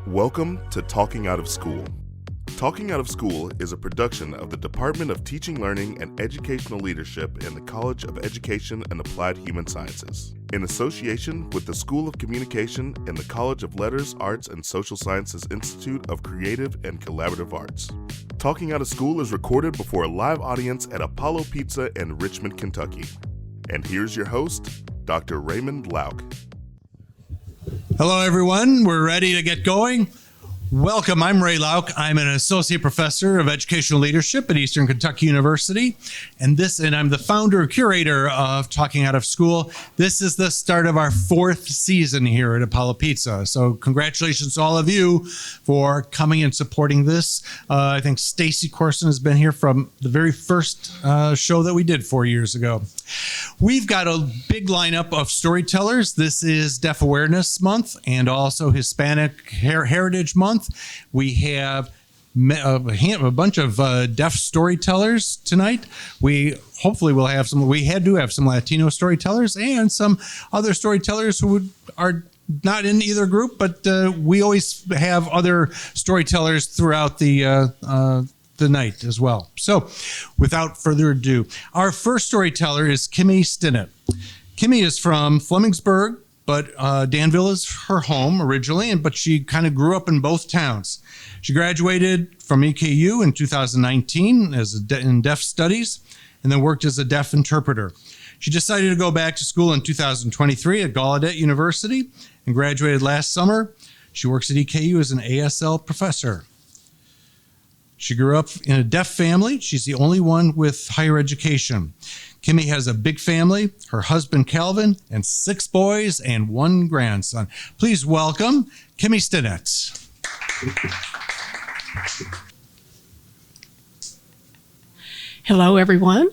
Welcome to Talking Out of School. Talking Out of School is a production of the Department of Teaching, Learning, and Educational Leadership in the College of Education and Applied Human Sciences, in association with the School of Communication in the College of Letters, Arts, and Social Sciences Institute of Creative and Collaborative Arts. Talking Out of School is recorded before a live audience at Apollo Pizza in Richmond, Kentucky. And here's your host, Dr. Raymond Lauk. Hello, everyone. We're ready to get going. Welcome. I'm Ray Lauk. I'm an associate professor of educational leadership at Eastern Kentucky University, and I'm the founder and curator of Talking Out of School. This is the start of our fourth season here at Apollo Pizza. So congratulations to all of you for coming and supporting this. I think Stacy Corson has been here from the very first show that we did 4 years ago. We've got a big lineup of storytellers. This is Deaf Awareness Month and also Hispanic Heritage Month. We have a bunch of deaf storytellers tonight. We hopefully will have some. We do have some Latino storytellers and some other storytellers who are not in either group, but we always have other storytellers throughout the night as well. So without further ado, our first storyteller is Kimmy Stinnett. Kimmy is from Flemingsburg, but Danville is her home originally, but she kind of grew up in both towns. She graduated from EKU in 2019 in deaf studies and then worked as a deaf interpreter. She decided to go back to school in 2023 at Gallaudet University and graduated last summer. She works at EKU as an ASL professor. She grew up in a deaf family. She's the only one with higher education. Kimmy has a big family, her husband Calvin, and 6 boys and 1 grandson. Please welcome Kimmy Stinnett. Hello, everyone.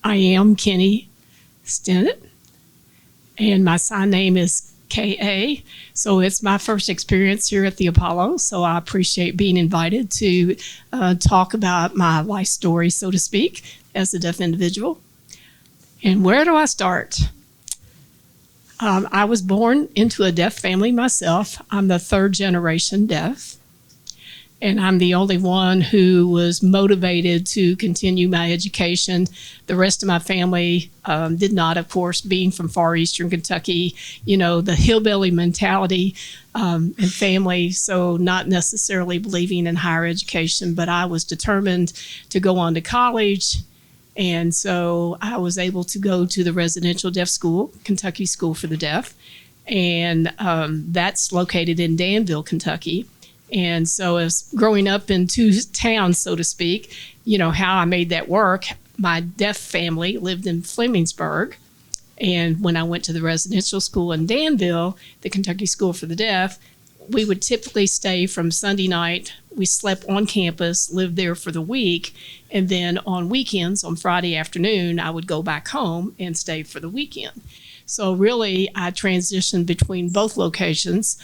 I am Kenny Stinnett, and my sign name is K.A. So it's my first experience here at the Apollo, so I appreciate being invited to talk about my life story, so to speak, as a deaf individual. And where do I start? I was born into a deaf family myself. I'm the 3rd generation deaf, and I'm the only one who was motivated to continue my education. The rest of my family did not, of course, being from far eastern Kentucky, the hillbilly mentality and family, so not necessarily believing in higher education, but I was determined to go on to college. And so I was able to go to the residential deaf school, Kentucky School for the Deaf, and that's located in Danville, Kentucky. And so as growing up in 2 towns, so to speak, how I made that work, my deaf family lived in Flemingsburg. And when I went to the residential school in Danville, the Kentucky School for the Deaf, we would typically stay from Sunday night. We slept on campus, lived there for the week, and then on weekends, on Friday afternoon, I would go back home and stay for the weekend. So really, I transitioned between both locations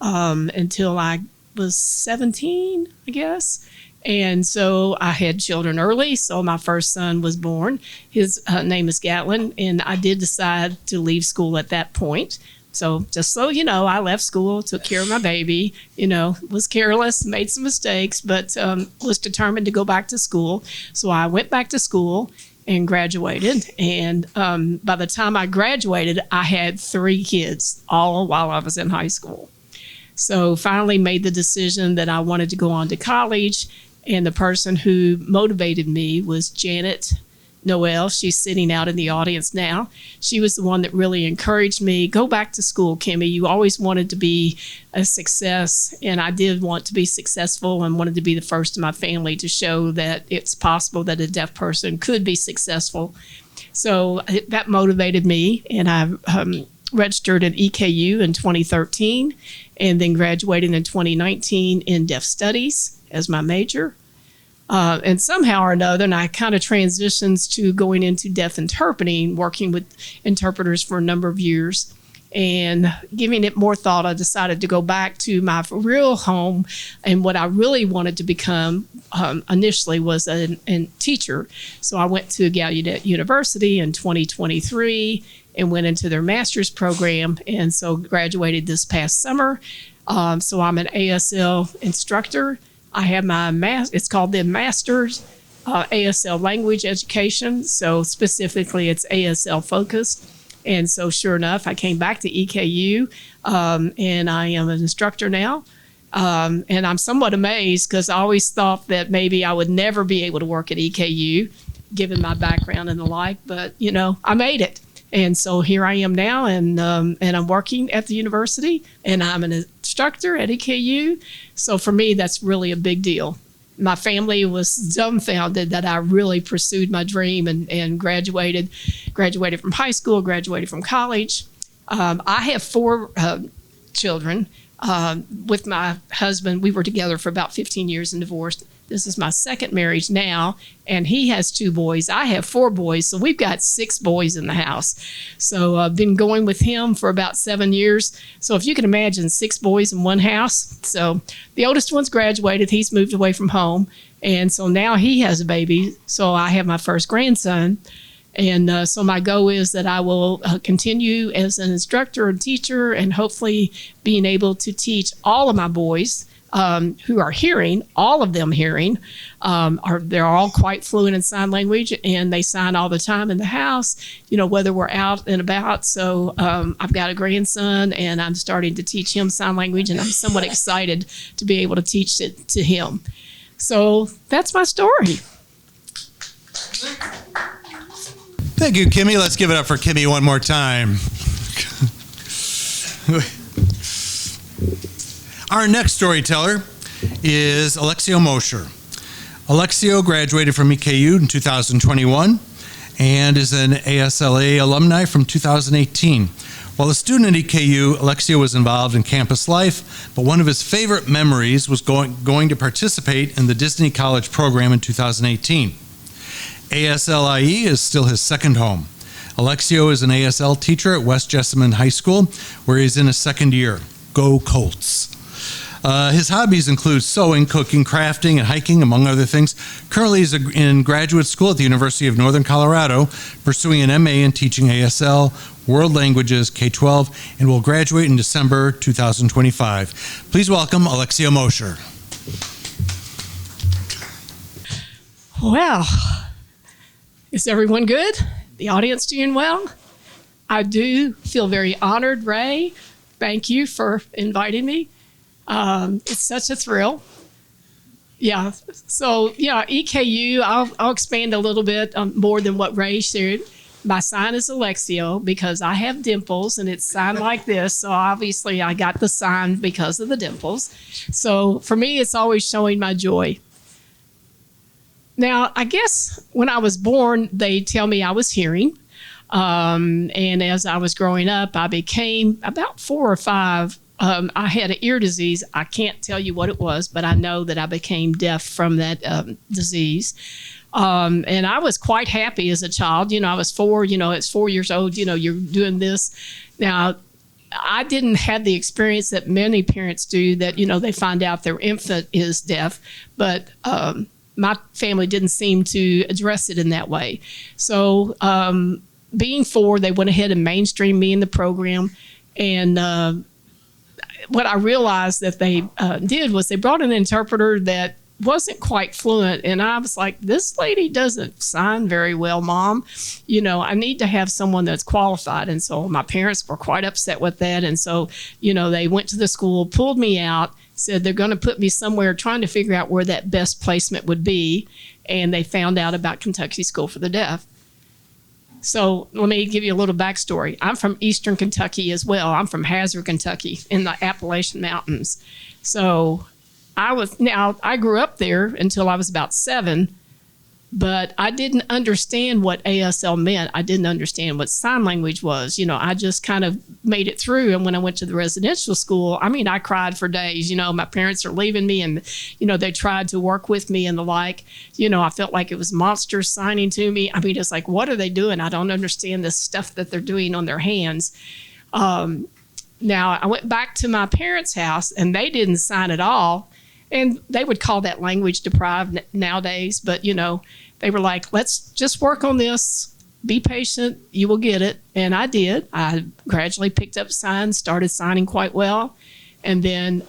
until I was 17, I guess. And so I had children early. So my first son was born. His name is Gatlin, and I did decide to leave school at that point. So just so you know, I left school, took care of my baby, was careless, made some mistakes, but was determined to go back to school. So I went back to school and graduated. And by the time I graduated, I had 3 kids, all while I was in high school. So finally made the decision that I wanted to go on to college. And the person who motivated me was Janet Noel. She's sitting out in the audience now. She was the one that really encouraged me, go back to school, Kimmy. You always wanted to be a success, and I did want to be successful and wanted to be the first in my family to show that it's possible that a deaf person could be successful. So that motivated me, and I registered at EKU in 2013 and then graduated in 2019 in deaf studies as my major. And somehow or another, and I kind of transitioned to going into deaf interpreting, working with interpreters for a number of years. And giving it more thought, I decided to go back to my real home and what I really wanted to become, initially was a teacher. So I went to Gallaudet University in 2023 and went into their master's program, and so graduated this past summer. So I'm an ASL instructor. I have my it's called the Master's ASL Language Education. So specifically, it's ASL focused. And so sure enough, I came back to EKU, and I am an instructor now. And I'm somewhat amazed because I always thought that maybe I would never be able to work at EKU, given my background and the like. But, I made it. And so here I am now, and I'm working at the university, and I'm an instructor at EKU. So for me, that's really a big deal. My family was dumbfounded that I really pursued my dream and graduated from high school, graduated from college. I have 4 children. With my husband, we were together for about 15 years and divorced. This is my second marriage now, and he has 2 boys. I have 4 boys, so we've got 6 boys in the house. So I've been going with him for about 7 years. So if you can imagine 6 boys in one house. So the oldest one's graduated. He's moved away from home, and so now he has a baby. So I have my first grandson. And so my goal is that I will continue as an instructor and teacher, and hopefully being able to teach all of my boys who are hearing, all of them hearing. They're all quite fluent in sign language, and they sign all the time in the house, whether we're out and about. So I've got a grandson, and I'm starting to teach him sign language, and I'm somewhat excited to be able to teach it to him. So that's my story. Thank you, Kimmy. Let's give it up for Kimmy one more time. Our next storyteller is Alexio Mosher. Alexio graduated from EKU in 2021 and is an ASLA alumni from 2018. While a student at EKU, Alexio was involved in campus life, but one of his favorite memories was going to participate in the Disney College program in 2018. ASLIE is still his second home. Alexio is an ASL teacher at West Jessamine High School, where he's in his second year. Go Colts. His hobbies include sewing, cooking, crafting, and hiking, among other things. Currently, he's in graduate school at the University of Northern Colorado, pursuing an MA in teaching ASL, world languages, K-12, and will graduate in December 2025. Please welcome Alexio Mosher. Well, is everyone good? The audience doing well? I do feel very honored, Ray. Thank you for inviting me. It's such a thrill. Yeah. So, EKU, I'll expand a little bit more than what Ray shared. My sign is Alexio because I have dimples, and it's signed like this. So obviously I got the sign because of the dimples. So for me, it's always showing my joy. Now, I guess when I was born, they tell me I was hearing. And as I was growing up, I became about 4 or 5. I had an ear disease. I can't tell you what it was, but I know that I became deaf from that disease. And I was quite happy as a child. I was 4, it's 4 years old, you're doing this. Now, I didn't have the experience that many parents do that, they find out their infant is deaf, but my family didn't seem to address it in that way. So being 4, they went ahead and mainstreamed me in the program. And what I realized that they did was they brought an interpreter that wasn't quite fluent. And I was like, this lady doesn't sign very well, Mom. I need to have someone that's qualified. And so my parents were quite upset with that. And so, they went to the school, pulled me out, said they're going to put me somewhere, trying to figure out where that best placement would be. And they found out about Kentucky School for the Deaf. So let me give you a little backstory. I'm from Eastern Kentucky as well. I'm from Hazard, Kentucky, in the Appalachian Mountains. So I grew up there until I was about 7, but I didn't understand what ASL meant. I didn't understand what sign language was. I just kind of made it through. And when I went to the residential school, I cried for days. My parents are leaving me, and, they tried to work with me and the like. I felt like it was monsters signing to me. It's like, what are they doing? I don't understand this stuff that they're doing on their hands. Now, I went back to my parents' house, and they didn't sign at all. And they would call that language deprived nowadays, but they were like, let's just work on this. Be patient, you will get it. And I did. I gradually picked up signs, started signing quite well. And then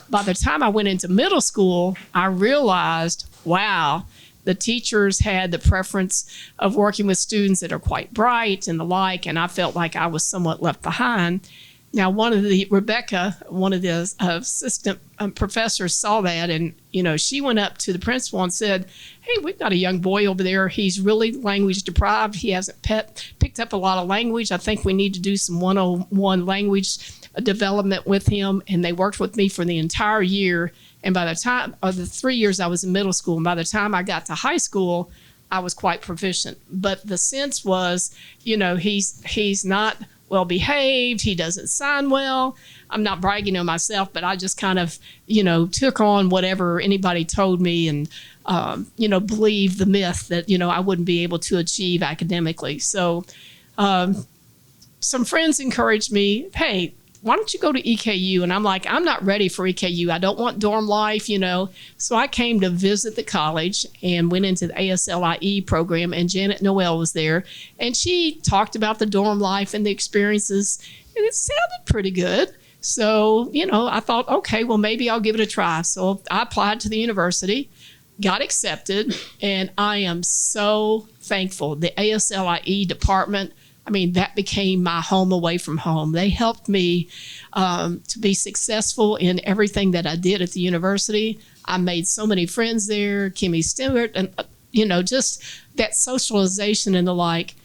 by the time I went into middle school, I realized, wow, the teachers had the preference of working with students that are quite bright and the like, and I felt like I was somewhat left behind. Now, Rebecca, one of the assistant professors saw that, and, she went up to the principal and said, hey, we've got a young boy over there. He's really language deprived. He hasn't picked up a lot of language. I think we need to do some one-on-one language development with him. And they worked with me for the entire year. And by the time of the 3 years I was in middle school, and by the time I got to high school, I was quite proficient. But the sense was, he's not well behaved. He doesn't sign well. I'm not bragging on myself, but I just kind of, took on whatever anybody told me and, believed the myth that, I wouldn't be able to achieve academically. So some friends encouraged me, hey, why don't you go to EKU? And I'm like, I'm not ready for EKU. I don't want dorm life, So I came to visit the college and went into the ASLIE program, and Janet Noel was there. And she talked about the dorm life and the experiences, and it sounded pretty good. So, I thought, okay, well, maybe I'll give it a try. So I applied to the university, got accepted, and I am so thankful. The ASLIE department, that became my home away from home. They helped me to be successful in everything that I did at the university. I made so many friends there, Kimmy Stewart, and, just that socialization and the like.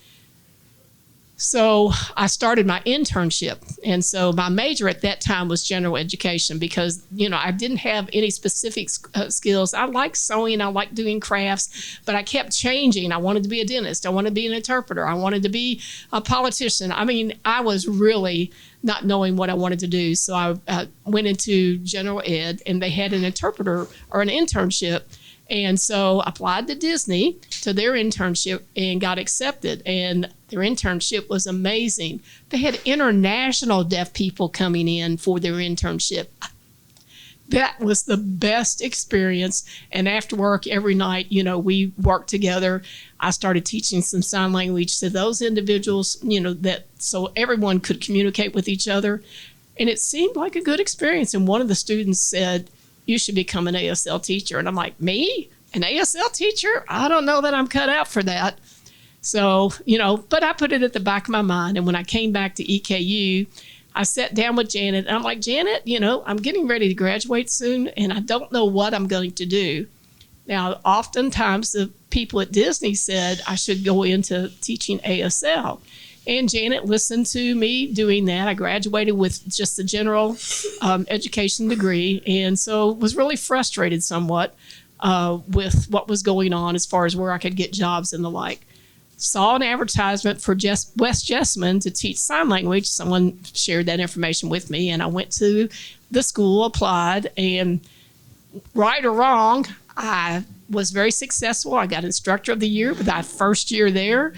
So I started my internship. And so my major at that time was general education because, I didn't have any specific skills. I liked sewing. I liked doing crafts, but I kept changing. I wanted to be a dentist. I wanted to be an interpreter. I wanted to be a politician. I was really not knowing what I wanted to do. So I went into general ed, and they had an interpreter or an internship. And so I applied to Disney to their internship and got accepted. And their internship was amazing. They had international deaf people coming in for their internship. That was the best experience. And after work every night, we worked together. I started teaching some sign language to those individuals, so everyone could communicate with each other. And it seemed like a good experience. And one of the students said, you should become an ASL teacher. And I'm like, me? An ASL teacher? I don't know that I'm cut out for that. So, but I put it at the back of my mind. And when I came back to EKU, I sat down with Janet, and I'm like, Janet, I'm getting ready to graduate soon, and I don't know what I'm going to do. Now, oftentimes the people at Disney said I should go into teaching ASL. And Janet listened to me doing that. I graduated with just a general education degree, and so was really frustrated somewhat with what was going on as far as where I could get jobs and the like. Saw an advertisement for West Jessamine to teach sign language. Someone shared that information with me, and I went to the school, applied, and right or wrong, I was very successful. I got Instructor of the Year with my first year there.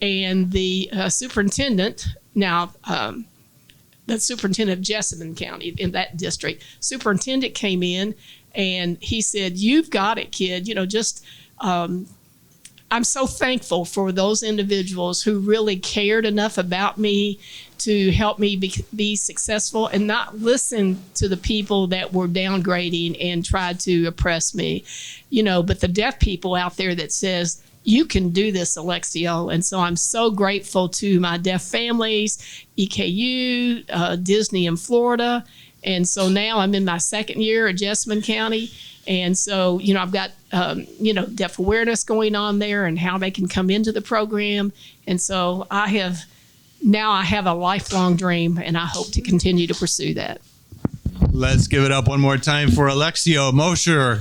And the superintendent, now the superintendent of Jessamine County in that district, superintendent came in and he said, you've got it, kid. I'm so thankful for those individuals who really cared enough about me to help me be successful and not listen to the people that were downgrading and tried to oppress me. But the deaf people out there that says, you can do this, Alexio. And so I'm so grateful to my deaf families, EKU, Disney in Florida. And so now I'm in my second year at Jessamine County. And so, I've got, deaf awareness going on there and how they can come into the program. And so I have a lifelong dream, and I hope to continue to pursue that. Let's give it up one more time for Alexio Mosher.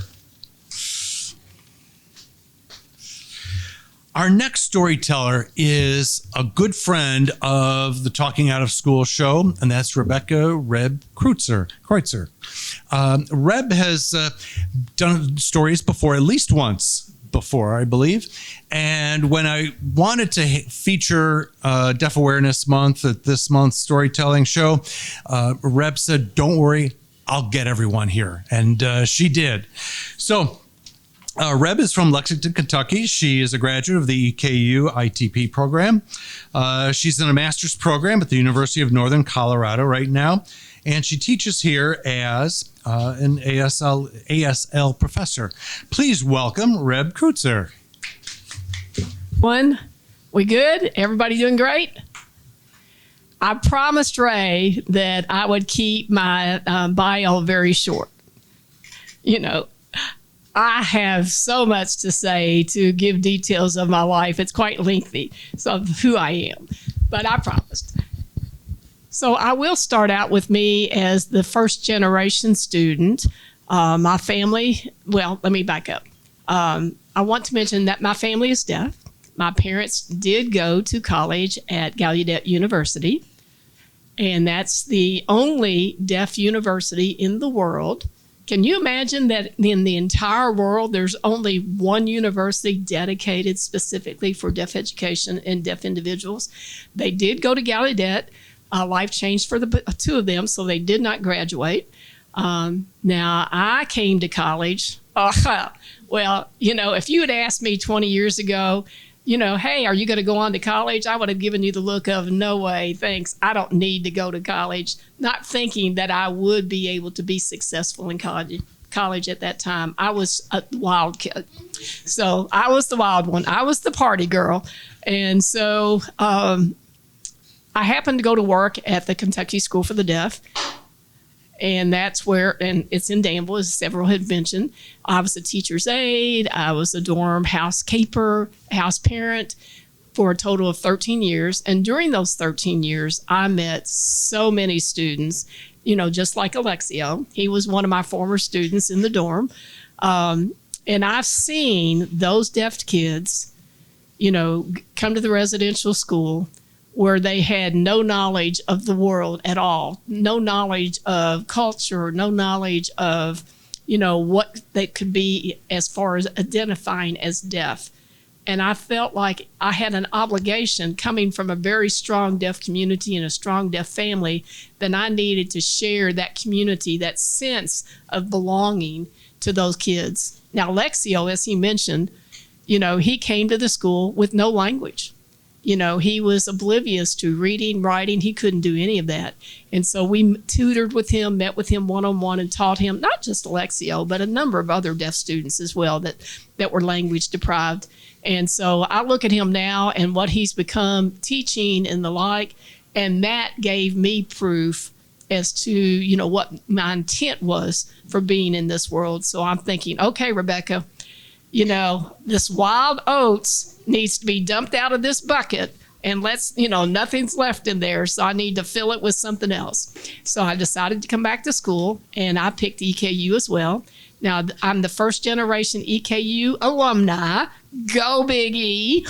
Our next storyteller is a good friend of the Talking Out of School show, and that's Rebecca Reb Kreutzer. Reb has done stories before, at least once before, I believe. And when I wanted to feature Deaf Awareness Month at this month's storytelling show, Reb said, don't worry, I'll get everyone here. And she did. So Reb is from Lexington, Kentucky. She is a graduate of the EKU ITP program. She's in a master's program at the University of Northern Colorado right now. And she teaches here as an ASL professor. Please welcome Reb Kreutzer. We good? Everybody doing great? I promised Ray that I would keep my bio very short. You know, I have so much to say to give details of my life. It's quite lengthy, so of who I am, but I promised. So I will start out with me as the first generation student. My family, well, let me back up. I want to mention that my family is deaf. My parents did go to college at Gallaudet University, and that's the only deaf university in the world. Can you imagine that in the entire world, there's only one university dedicated specifically for deaf education and deaf individuals? They did go to Gallaudet. Life changed for the two of them, so they did not graduate. Now, I came to college. Well, you know, if you had asked me 20 years ago, you know, hey, are you going to go on to college? I would have given you the look of, no way, thanks. I don't need to go to college, not thinking that I would be able to be successful in college at that time. I was a wild kid. So I was the wild one. I was the party girl. And so I happened to go to work at the Kentucky School for the Deaf. And that's where, and it's in Danville, as several had mentioned. I was a teacher's aide. I was a dorm housekeeper, house parent for a total of 13 years. And during those 13 years, I met so many students, you know, just like Alexio. He was one of my former students in the dorm. And I've seen those deaf kids, you know, come to the residential school where they had no knowledge of the world at all, no knowledge of culture, no knowledge of, you know, what they could be as far as identifying as deaf. And I felt like I had an obligation coming from a very strong deaf community and a strong deaf family that I needed to share that community, that sense of belonging to those kids. Now, Lexio, as he mentioned, you know, he came to the school with no language. You know, he was oblivious to reading, writing. He couldn't do any of that. And so we tutored with him, met with him one-on-one and taught him, not just Alexio, but a number of other deaf students as well that were language deprived. And so I look at him now and what he's become teaching and the like, and that gave me proof as to, you know, what my intent was for being in this world. So I'm thinking, okay, Rebecca, you know, this wild oats needs to be dumped out of this bucket, and let's, you know, nothing's left in there, so I need to fill it with something else. So I decided to come back to school, and I picked EKU as well. Now, I'm the first generation EKU alumni. Go Big E.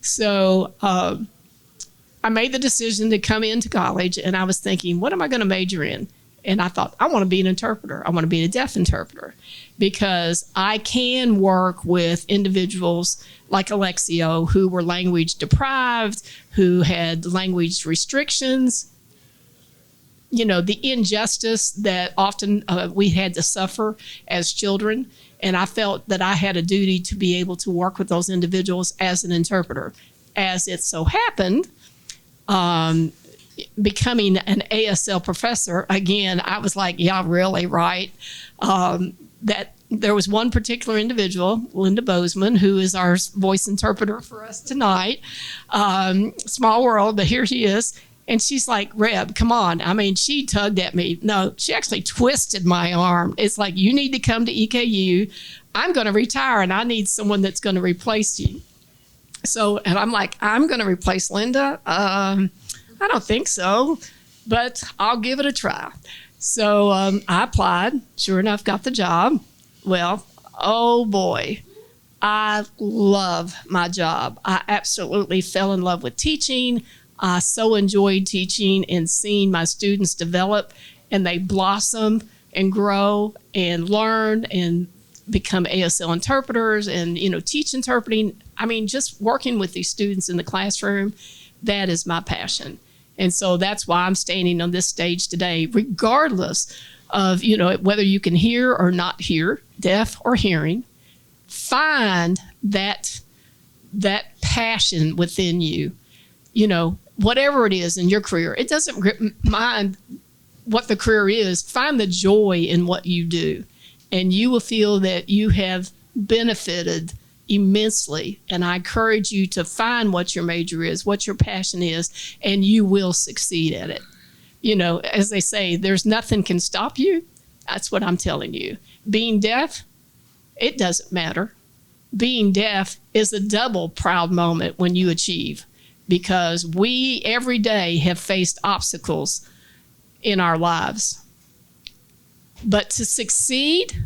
So I made the decision to come into college, and I was thinking, what am I going to major in? And I thought, I want to be an interpreter. I want to be a deaf interpreter because I can work with individuals like Alexio who were language deprived, who had language restrictions, you know, the injustice that often we had to suffer as children. And I felt that I had a duty to be able to work with those individuals as an interpreter. As it so happened, becoming an ASL professor, again, I was like, yeah, really, right? That there was one particular individual, Linda Bozeman, who is our voice interpreter for us tonight. Small world, but here she is. And she's like, Reb, come on. I mean, she tugged at me. No, she actually twisted my arm. It's like, you need to come to EKU. I'm going to retire, and I need someone that's going to replace you. So, and I'm like, I'm going to replace Linda? I don't think so, but I'll give it a try. So I applied. Sure enough, got the job. Well, oh boy, I love my job. I absolutely fell in love with teaching. I so enjoyed teaching and seeing my students develop, and they blossom and grow and learn and become ASL interpreters and, you know, teach interpreting. I mean, just working with these students in the classroom, that is my passion. And so that's why I'm standing on this stage today, regardless of, whether you can hear or not hear, deaf or hearing. Find that passion within you, whatever it is in your career. It doesn't mind what the career is. Find the joy in what you do, and you will feel that you have benefited immensely. And I encourage you to find what your major is, what your passion is, and you will succeed at it. As they say, there's nothing can stop you. That's what I'm telling you. Being deaf, it doesn't matter. Being deaf is a double proud moment when you achieve, because we every day have faced obstacles in our lives. But to succeed,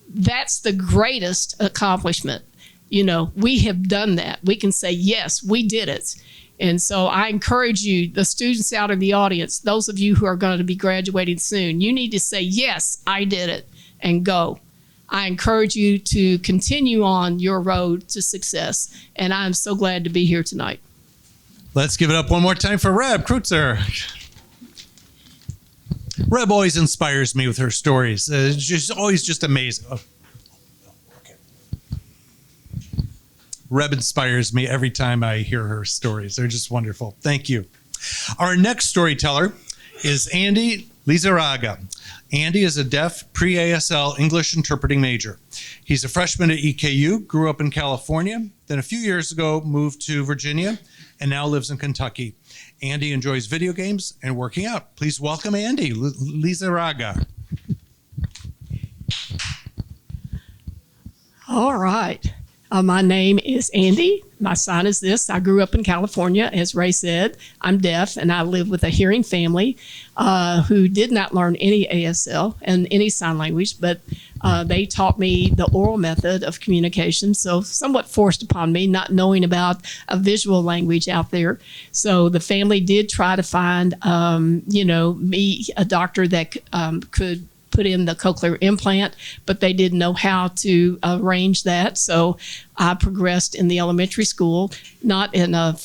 that's the greatest accomplishment. We have done that. We can say, yes, we did it. And so I encourage you, the students out in the audience, those of you who are going to be graduating soon, you need to say, yes, I did it, and go. I encourage you to continue on your road to success. And I'm so glad to be here tonight. Let's give it up one more time for Reb Kreutzer. Reb always inspires me with her stories. She's always just amazing. Oh, okay. Reb inspires me every time I hear her stories. They're just wonderful. Thank you. Our next storyteller is Andy Lizarraga. Andy is a deaf pre-ASL English interpreting major. He's a freshman at EKU, grew up in California, then a few years ago moved to Virginia, and now lives in Kentucky. Andy enjoys video games and working out. Please welcome Andy Lizarraga. All right. My name is Andy. My sign is this. I grew up in California, as Ray said. I'm deaf, and I live with a hearing family who did not learn any ASL and any sign language, but they taught me the oral method of communication, so somewhat forced upon me, not knowing about a visual language out there. So the family did try to find, me a doctor that could put in the cochlear implant, but they didn't know how to arrange that. So I progressed in the elementary school, not in a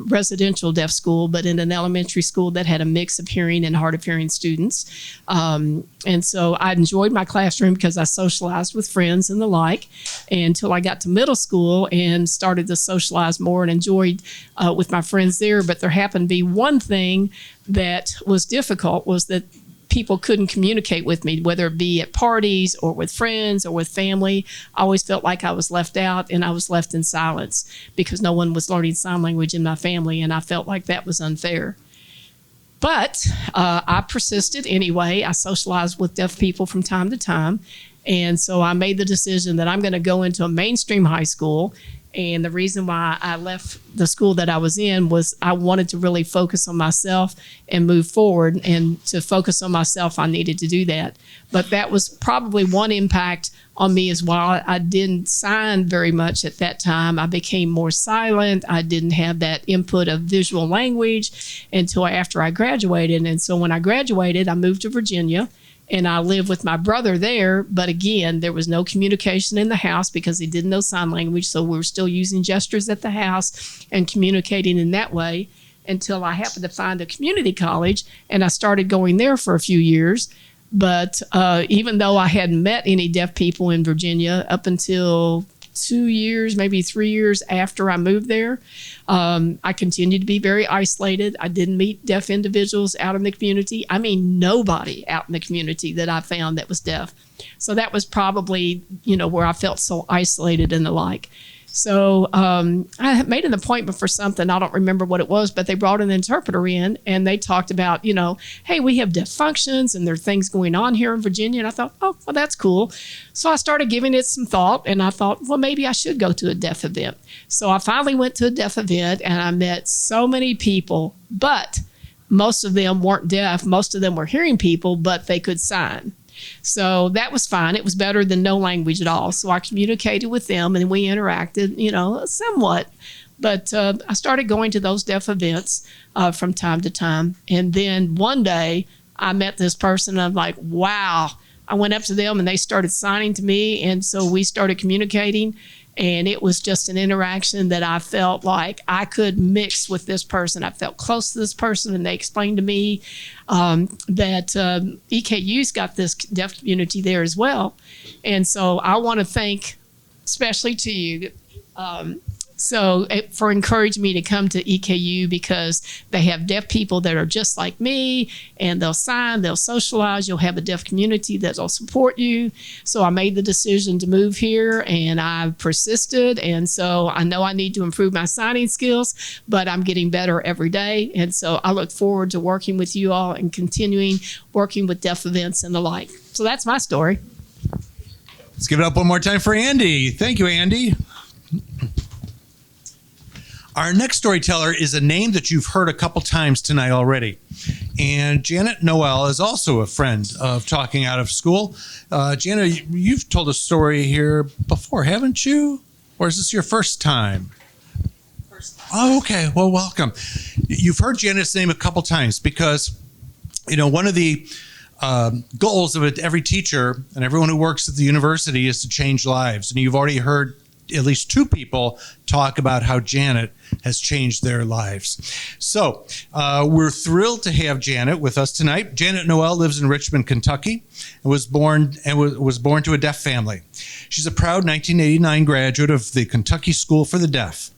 residential deaf school, but in an elementary school that had a mix of hearing and hard of hearing students. And so I enjoyed my classroom because I socialized with friends and the like, until I got to middle school and started to socialize more and enjoyed with my friends there. But there happened to be one thing that was difficult, was that people couldn't communicate with me, whether it be at parties or with friends or with family. I always felt like I was left out, and I was left in silence because no one was learning sign language in my family, and I felt like that was unfair. But I persisted anyway. I socialized with deaf people from time to time, and so I made the decision that I'm going to go into a mainstream high school. And the reason why I left the school that I was in was I wanted to really focus on myself and move forward. And to focus on myself, I needed to do that. But that was probably one impact on me as well. I didn't sign very much at that time. I became more silent. I didn't have that input of visual language until after I graduated. And so when I graduated, I moved to Virginia. And I lived with my brother there, but again, there was no communication in the house because he didn't know sign language, so we were still using gestures at the house and communicating in that way until I happened to find a community college, and I started going there for a few years. But even though I hadn't met any deaf people in Virginia up until 2 years, maybe 3 years after I moved there, I continued to be very isolated. I didn't meet deaf individuals out in the community. I mean, nobody out in the community that I found that was deaf. So that was probably, where I felt so isolated and the like. So I made an appointment for something. I don't remember what it was, but they brought an interpreter in, and they talked about, hey, we have deaf functions and there are things going on here in Virginia. And I thought, oh, well, that's cool. So I started giving it some thought, and I thought, well, maybe I should go to a deaf event. So I finally went to a deaf event, and I met so many people, but most of them weren't deaf. Most of them were hearing people, but they could sign. So that was fine. It was better than no language at all. So I communicated with them, and we interacted, somewhat. But I started going to those deaf events from time to time. And then one day I met this person, and I'm like, wow. I went up to them, and they started signing to me. And so we started communicating. And it was just an interaction that I felt like I could mix with this person. I felt close to this person, and they explained to me that EKU's got this deaf community there as well. And so I want to thank especially to you for encouraging me to come to EKU, because they have deaf people that are just like me, and they'll sign, they'll socialize, you'll have a deaf community that'll support you. So I made the decision to move here, and I persisted. And so I know I need to improve my signing skills, but I'm getting better every day. And so I look forward to working with you all and continuing working with deaf events and the like. So that's my story. Let's give it up one more time for Andy. Thank you, Andy. Our next storyteller is a name that you've heard a couple times tonight already. And Janet Noel is also a friend of Talking Out of School. Janet, you've told a story here before, haven't you? Or is this your first time? First time. Oh, okay. Well, welcome. You've heard Janet's name a couple times because, one of the goals of every teacher and everyone who works at the university is to change lives. And you've already heard at least two people talk about how Janet has changed their lives. So we're thrilled to have Janet with us tonight. Janet Noel lives in Richmond, Kentucky, and was born to a deaf family. She's a proud 1989 graduate of the Kentucky School for the Deaf.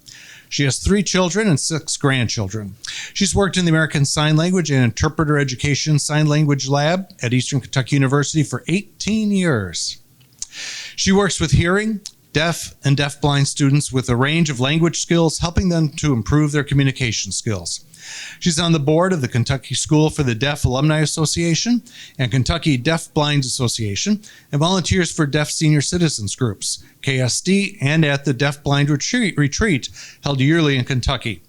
She has 3 children and 6 grandchildren. She's worked in the American Sign Language and Interpreter Education Sign Language Lab at Eastern Kentucky University for 18 years. She works with hearing, deaf, and deafblind students with a range of language skills, helping them to improve their communication skills. She's on the board of the Kentucky School for the Deaf Alumni Association and Kentucky Deaf Blinds Association, and volunteers for Deaf Senior Citizens Groups, KSD, and at the Deaf Blind Retreat held yearly in Kentucky.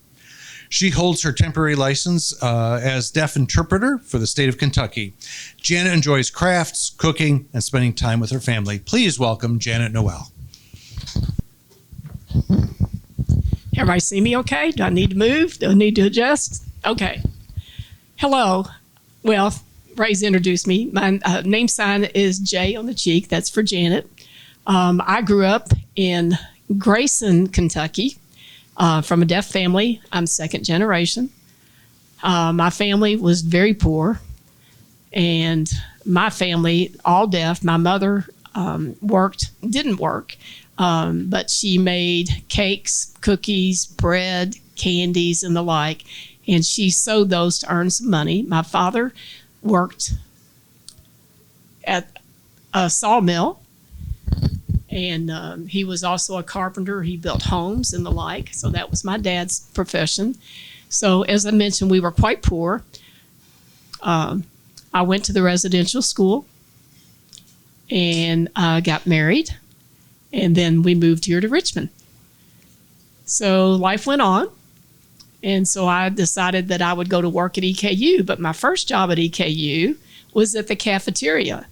She holds her temporary license as deaf interpreter for the state of Kentucky. Janet enjoys crafts, cooking, and spending time with her family. Please welcome Janet Noel. Everybody see me okay? Do I need to move? Do I need to adjust? Okay. Hello. Well, Ray's introduced me. My name sign is J on the cheek. That's for Janet. I grew up in Grayson, Kentucky, from a deaf family. I'm second generation. My family was very poor, and my family, all deaf. My mother didn't work. But she made cakes, cookies, bread, candies, and the like, and she sold those to earn some money. My father worked at a sawmill, and he was also a carpenter. He built homes and the like, so that was my dad's profession. So as I mentioned, we were quite poor. I went to the residential school and got married. And then we moved here to Richmond. So life went on. And so I decided that I would go to work at EKU. But my first job at EKU was at the cafeteria.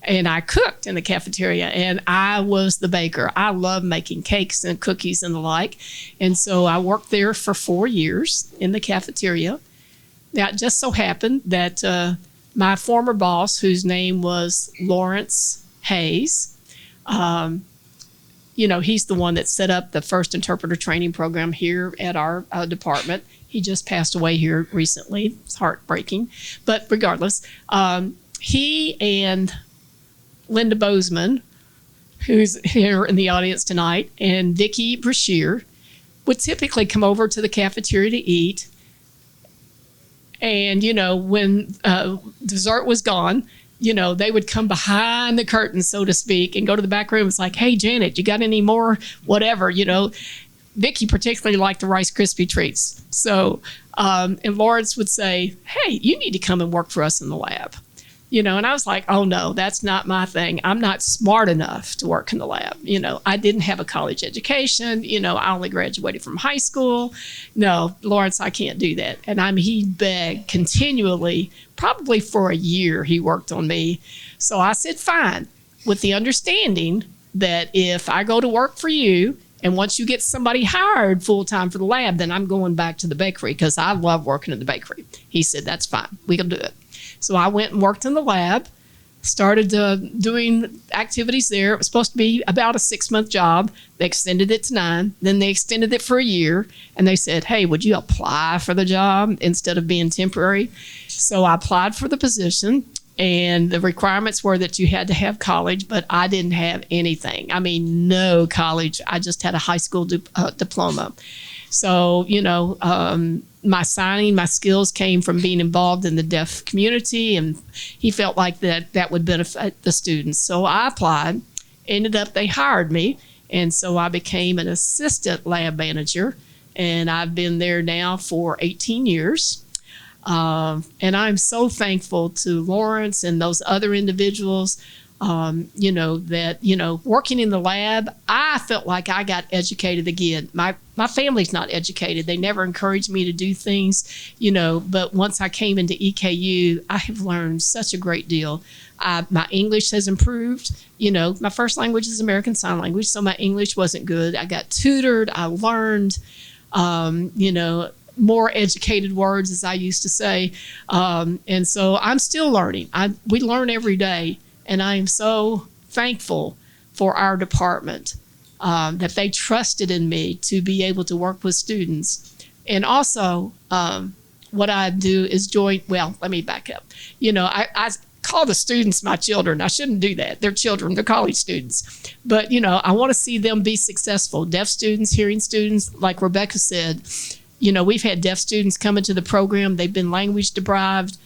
And I cooked in the cafeteria. And I was the baker. I loved making cakes and cookies and the like. And so I worked there for 4 years in the cafeteria. Now, it just so happened that my former boss, whose name was Lawrence Hayes, he's the one that set up the first interpreter training program here at our department. He just passed away here recently. It's heartbreaking. But regardless, he and Linda Bozeman, who's here in the audience tonight, and Vicki Brashear would typically come over to the cafeteria to eat. And, when dessert was gone, they would come behind the curtain, so to speak, and go to the back room. It's like, hey, Janet, you got any more whatever, Vicki particularly liked the Rice Krispie treats. So, and Lawrence would say, hey, you need to come and work for us in the lab. And I was like, oh, no, that's not my thing. I'm not smart enough to work in the lab. I didn't have a college education. I only graduated from high school. No, Lawrence, I can't do that. And he begged continually, probably for a year he worked on me. So I said, fine, with the understanding that if I go to work for you, and once you get somebody hired full-time for the lab, then I'm going back to the bakery because I love working in the bakery. He said, that's fine. We can do it. So I went and worked in the lab, started doing activities there. It was supposed to be about a 6-month job. They extended it to 9. Then they extended it for a year. And they said, hey, would you apply for the job instead of being temporary? So I applied for the position. And the requirements were that you had to have college, but I didn't have anything. I mean, no college. I just had a high school diploma. So, my skills came from being involved in the deaf community, and he felt like that would benefit the students. So I applied. Ended up, they hired me, and so I became an assistant lab manager, and I've been there now for 18 years. And I'm so thankful to Lawrence and those other individuals, working in the lab, I felt like I got educated again. My family's not educated. They never encouraged me to do things, but once I came into EKU, I have learned such a great deal. My English has improved. My first language is American Sign Language, so my English wasn't good. I got tutored. I learned, more educated words, as I used to say. And so I'm still learning. We learn every day. And I am so thankful for our department that they trusted in me to be able to work with students. And also, what I do is let me back up. I call the students my children. I shouldn't do that. They're children. They're college students. But, I want to see them be successful. Deaf students, hearing students, like Rebecca said, we've had deaf students come into the program. They've been language deprived.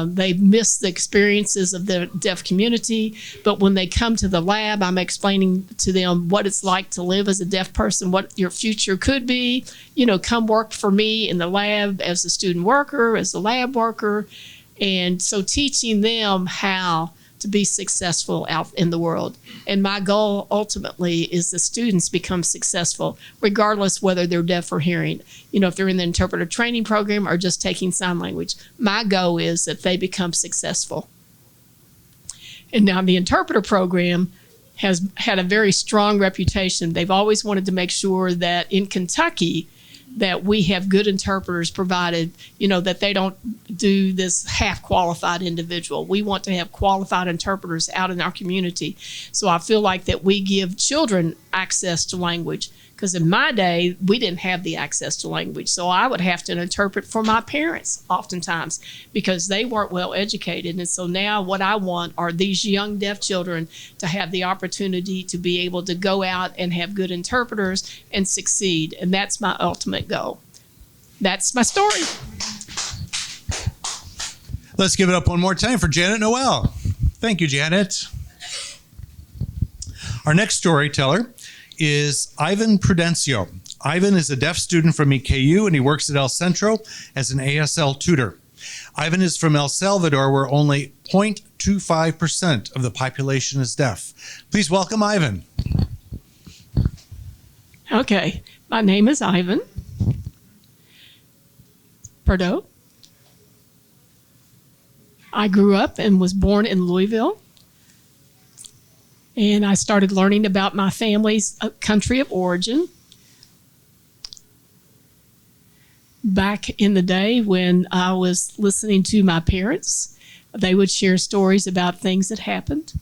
They've missed the experiences of the deaf community, but when they come to the lab, I'm explaining to them what it's like to live as a deaf person, what your future could be. Come work for me in the lab as a student worker, as a lab worker. And so teaching them how to be successful out in the world. And my goal ultimately is the students become successful, regardless whether they're deaf or hearing. If they're in the interpreter training program or just taking sign language, my goal is that they become successful. And now the interpreter program has had a very strong reputation. They've always wanted to make sure that in Kentucky, that we have good interpreters provided, that they don't do this half-qualified individual. We want to have qualified interpreters out in our community. So I feel like that we give children access to language, because in my day, we didn't have the access to language. So I would have to interpret for my parents oftentimes because they weren't well educated. And so now what I want are these young deaf children to have the opportunity to be able to go out and have good interpreters and succeed. And that's my ultimate goal. That's my story. Let's give it up one more time for Janet Noel. Thank you, Janet. Our next storyteller is Ivan Prudencio. Ivan is a deaf student from EKU, and he works at El Centro as an ASL tutor. Ivan is from El Salvador, where only 0.25% of the population is deaf. Please welcome Ivan. Okay, my name is Ivan. Pardo. I grew up and was born in Louisville. And I started learning about my family's country of origin back in the day when I was listening to my parents. They would share stories about things that happened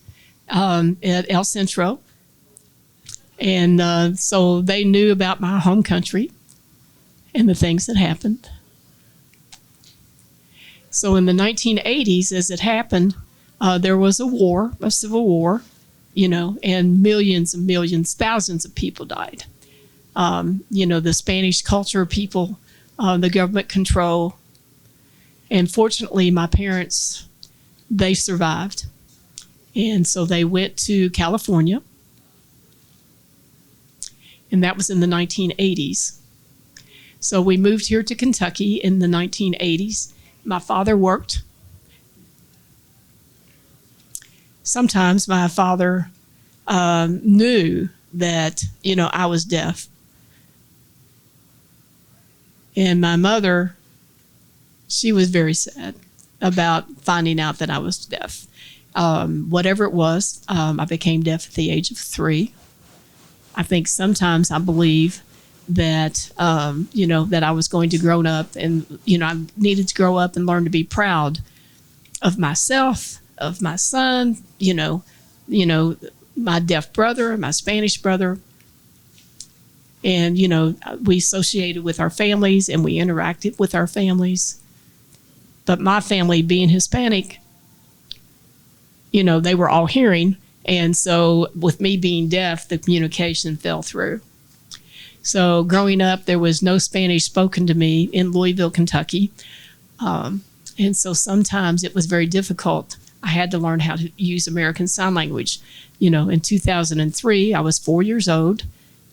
at El Centro. And so they knew about my home country and the things that happened. So in the 1980s, as it happened, there was a civil war. And millions and millions, thousands of people died. The Spanish culture people, the government control. And fortunately, my parents, they survived. And so they went to California. And that was in the 1980s. So we moved here to Kentucky in the 1980s. My father worked. Sometimes my father knew that, I was deaf. And my mother, she was very sad about finding out that I was deaf. Whatever it was, I became deaf at the age of 3. I think sometimes I believe that, that I was going to grow up and, I needed to grow up and learn to be proud of myself, of my son, my deaf brother, my Spanish brother. And, we associated with our families and we interacted with our families. But my family being Hispanic, they were all hearing. And so with me being deaf, the communication fell through. So growing up, there was no Spanish spoken to me in Louisville, Kentucky. And so sometimes it was very difficult. I had to learn how to use American Sign Language. In 2003, I was 4 years old,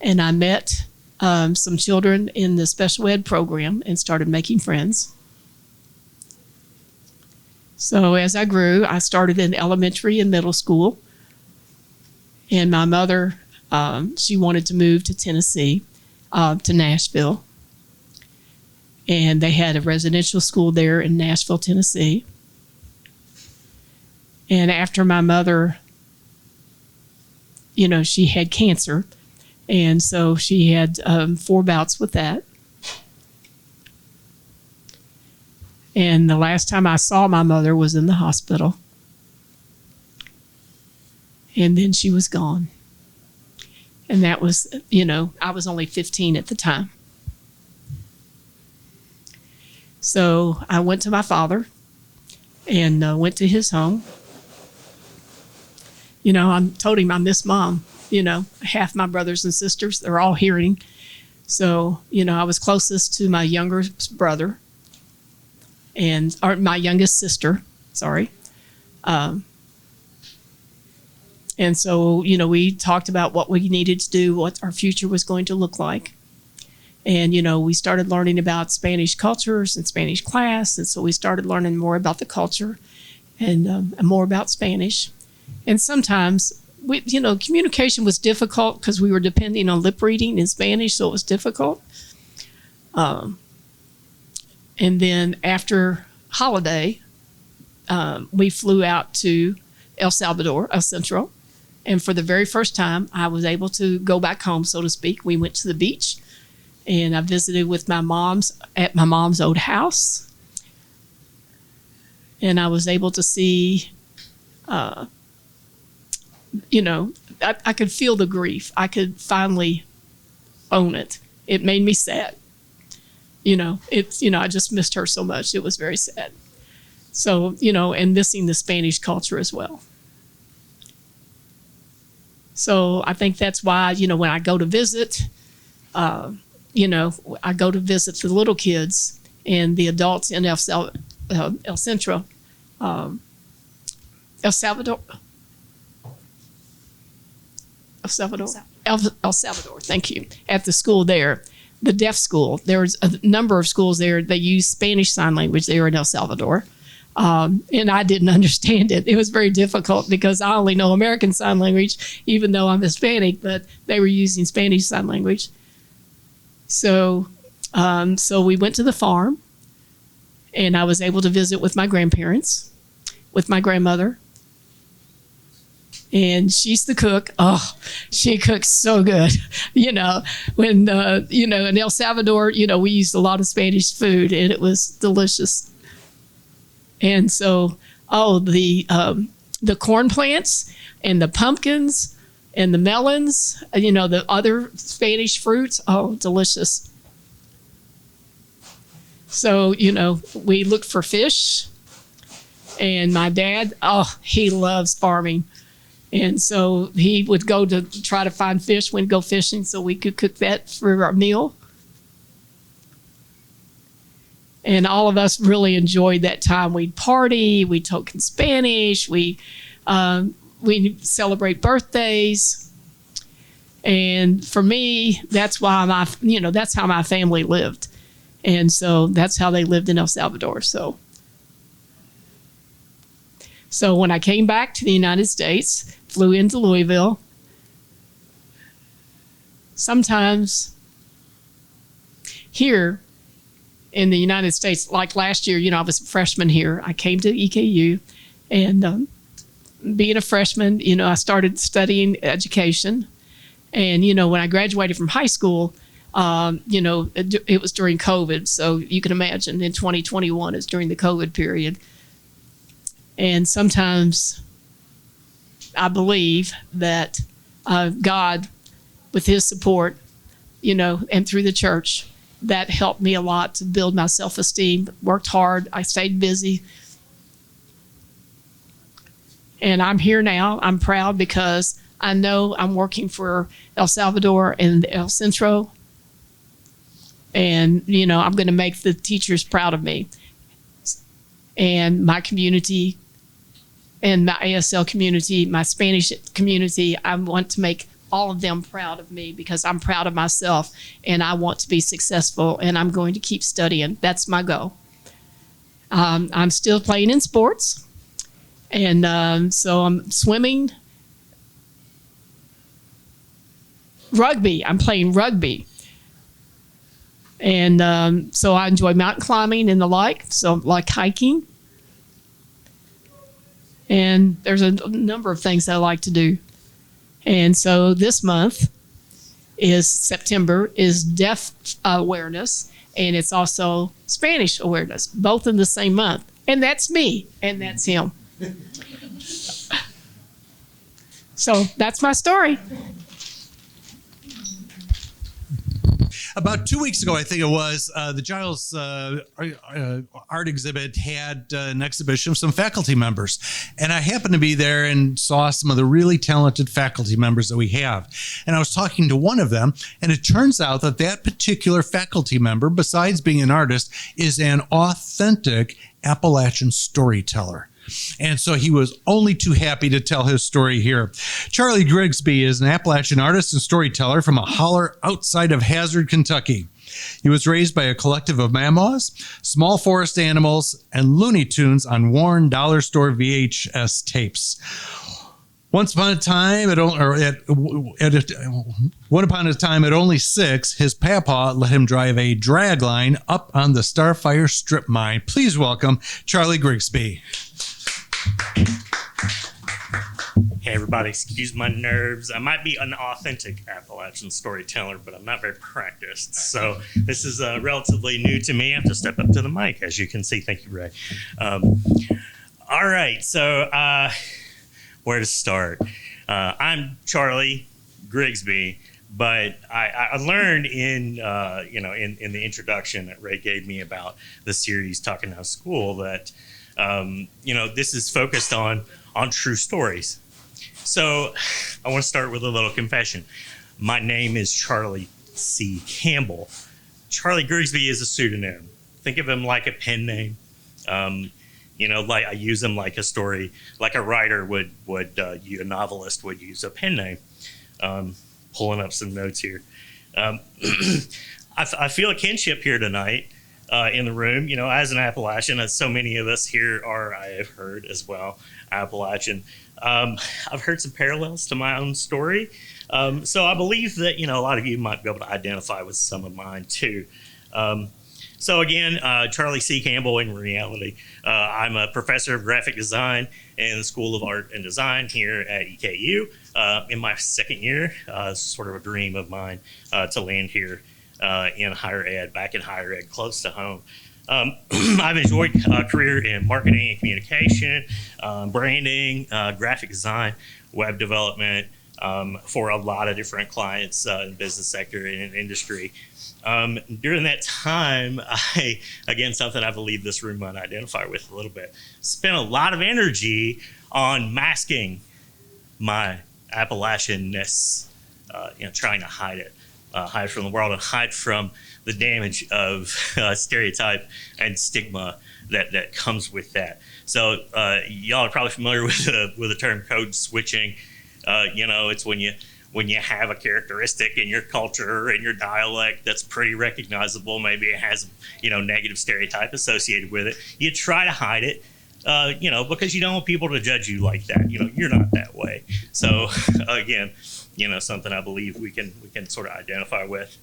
and I met some children in the special ed program and started making friends. So as I grew, I started in elementary and middle school. And my mother, she wanted to move to Tennessee, to Nashville. And they had a residential school there in Nashville, Tennessee. And after my mother, she had cancer. And so she had 4 bouts with that. And the last time I saw my mother was in the hospital. And then she was gone. And that was, I was only 15 at the time. So I went to my father and went to his home. I told him I miss Mom. Half my brothers and sisters, they're all hearing. So, I was closest to my younger brother or my youngest sister, sorry. And so, we talked about what we needed to do, what our future was going to look like. And, we started learning about Spanish cultures and Spanish class. And so we started learning more about the culture and more about Spanish. And sometimes, communication was difficult because we were depending on lip reading in Spanish, so it was difficult. And then after holiday, we flew out to El Salvador, El Centro. And for the very first time, I was able to go back home, so to speak. We went to the beach, and I visited with my mom's at my mom's old house. And I was able to see, I could feel the grief. I could finally own it. It made me sad. I just missed her so much. It was very sad. So, and missing the Spanish culture as well. So I think that's why, when I go to visit, I go to visit the little kids and the adults in El Centro, El Salvador. El Salvador, thank you. At the school there, the deaf school, there's a number of schools there that use Spanish Sign Language there in El Salvador. And I didn't understand it. It was very difficult because I only know American Sign Language, even though I'm Hispanic, but they were using Spanish Sign Language. So we went to the farm, and I was able to visit with my grandparents, with my grandmother. And she's the cook. Oh, she cooks so good. In El Salvador, we used a lot of Spanish food, and it was delicious. And so, the corn plants and the pumpkins and the melons, the other Spanish fruits, oh, delicious. So, we looked for fish. And my dad, he loves farming. And so he would go to try to find fish, we'd go fishing so we could cook that for our meal. And all of us really enjoyed that time. We'd party, we'd talk in Spanish, we celebrate birthdays. And for me, that's why that's how my family lived. And so that's how they lived in El Salvador. So when I came back to the United States, flew into Louisville, sometimes here in the United States, like last year, I was a freshman here. I came to EKU, and being a freshman, I started studying education. And, when I graduated from high school, it was during COVID. So you can imagine in 2021 is during the COVID period. And sometimes I believe that God, with his support, and through the church, that helped me a lot to build my self-esteem. Worked hard. I stayed busy. And I'm here now. I'm proud because I know I'm working for El Salvador and El Centro. And, I'm going to make the teachers proud of me. And my community and my ASL community, my Spanish community, I want to make all of them proud of me because I'm proud of myself and I want to be successful and I'm going to keep studying. That's my goal. I'm still playing in sports. And so I'm swimming, rugby. I'm playing rugby. And so I enjoy mountain climbing and the like, so like hiking. And there's a number of things that I like to do. And so this month September is Deaf Awareness, and it's also Spanish Awareness, both in the same month. And that's me, and that's him. So that's my story. About 2 weeks ago, I think it was, the Giles art exhibit had an exhibition of some faculty members. And I happened to be there and saw some of the really talented faculty members that we have. And I was talking to one of them, and it turns out that that particular faculty member, besides being an artist, is an authentic Appalachian storyteller. And so he was only too happy to tell his story here. Charlie Grigsby is an Appalachian artist and storyteller from a holler outside of Hazard, Kentucky. He was raised by a collective of mammoths, small forest animals, and Looney Tunes on worn dollar store VHS tapes. Once upon a time, at only 6, his papa let him drive a drag line up on the Starfire strip mine. Please welcome Charlie Grigsby. Hey everybody, excuse my nerves. I might be an authentic Appalachian storyteller, but I'm not very practiced. So this is relatively new to me. I have to step up to the mic, as you can see. Thank you, Ray. All right, so where to start? I'm Charlie Grigsby, but I learned in the introduction that Ray gave me about the series Talking Out of School that this is focused on true stories. So I want to start with a little confession. My name is Charlie C. Campbell. Charlie Grigsby is a pseudonym. Think of him like a pen name. Like I use him like a story, like a writer would a novelist would use a pen name. Pulling up some notes here. I feel a kinship here tonight in the room. As an Appalachian, as so many of us here are, I have heard as well, Appalachian. I've heard some parallels to my own story. So I believe that, a lot of you might be able to identify with some of mine too. So again, Charlie C. Campbell in reality. I'm a professor of graphic design in the School of Art and Design here at EKU. In my second year, sort of a dream of mine to land here in higher ed, back in higher ed, close to home. I've enjoyed a career in marketing and communication, branding, graphic design, web development for a lot of different clients in the business sector and in industry. During that time, something I believe this room might identify with a little bit, spent a lot of energy on masking my Appalachianness, trying to hide it. Hide from the world and hide from the damage of stereotype and stigma that comes with that. So y'all are probably familiar with the term code switching. It's when you have a characteristic in your culture and your dialect that's pretty recognizable. Maybe it has negative stereotype associated with it. You try to hide it. Because you don't want people to judge you like that. You're not that way. So again, something I believe we can sort of identify with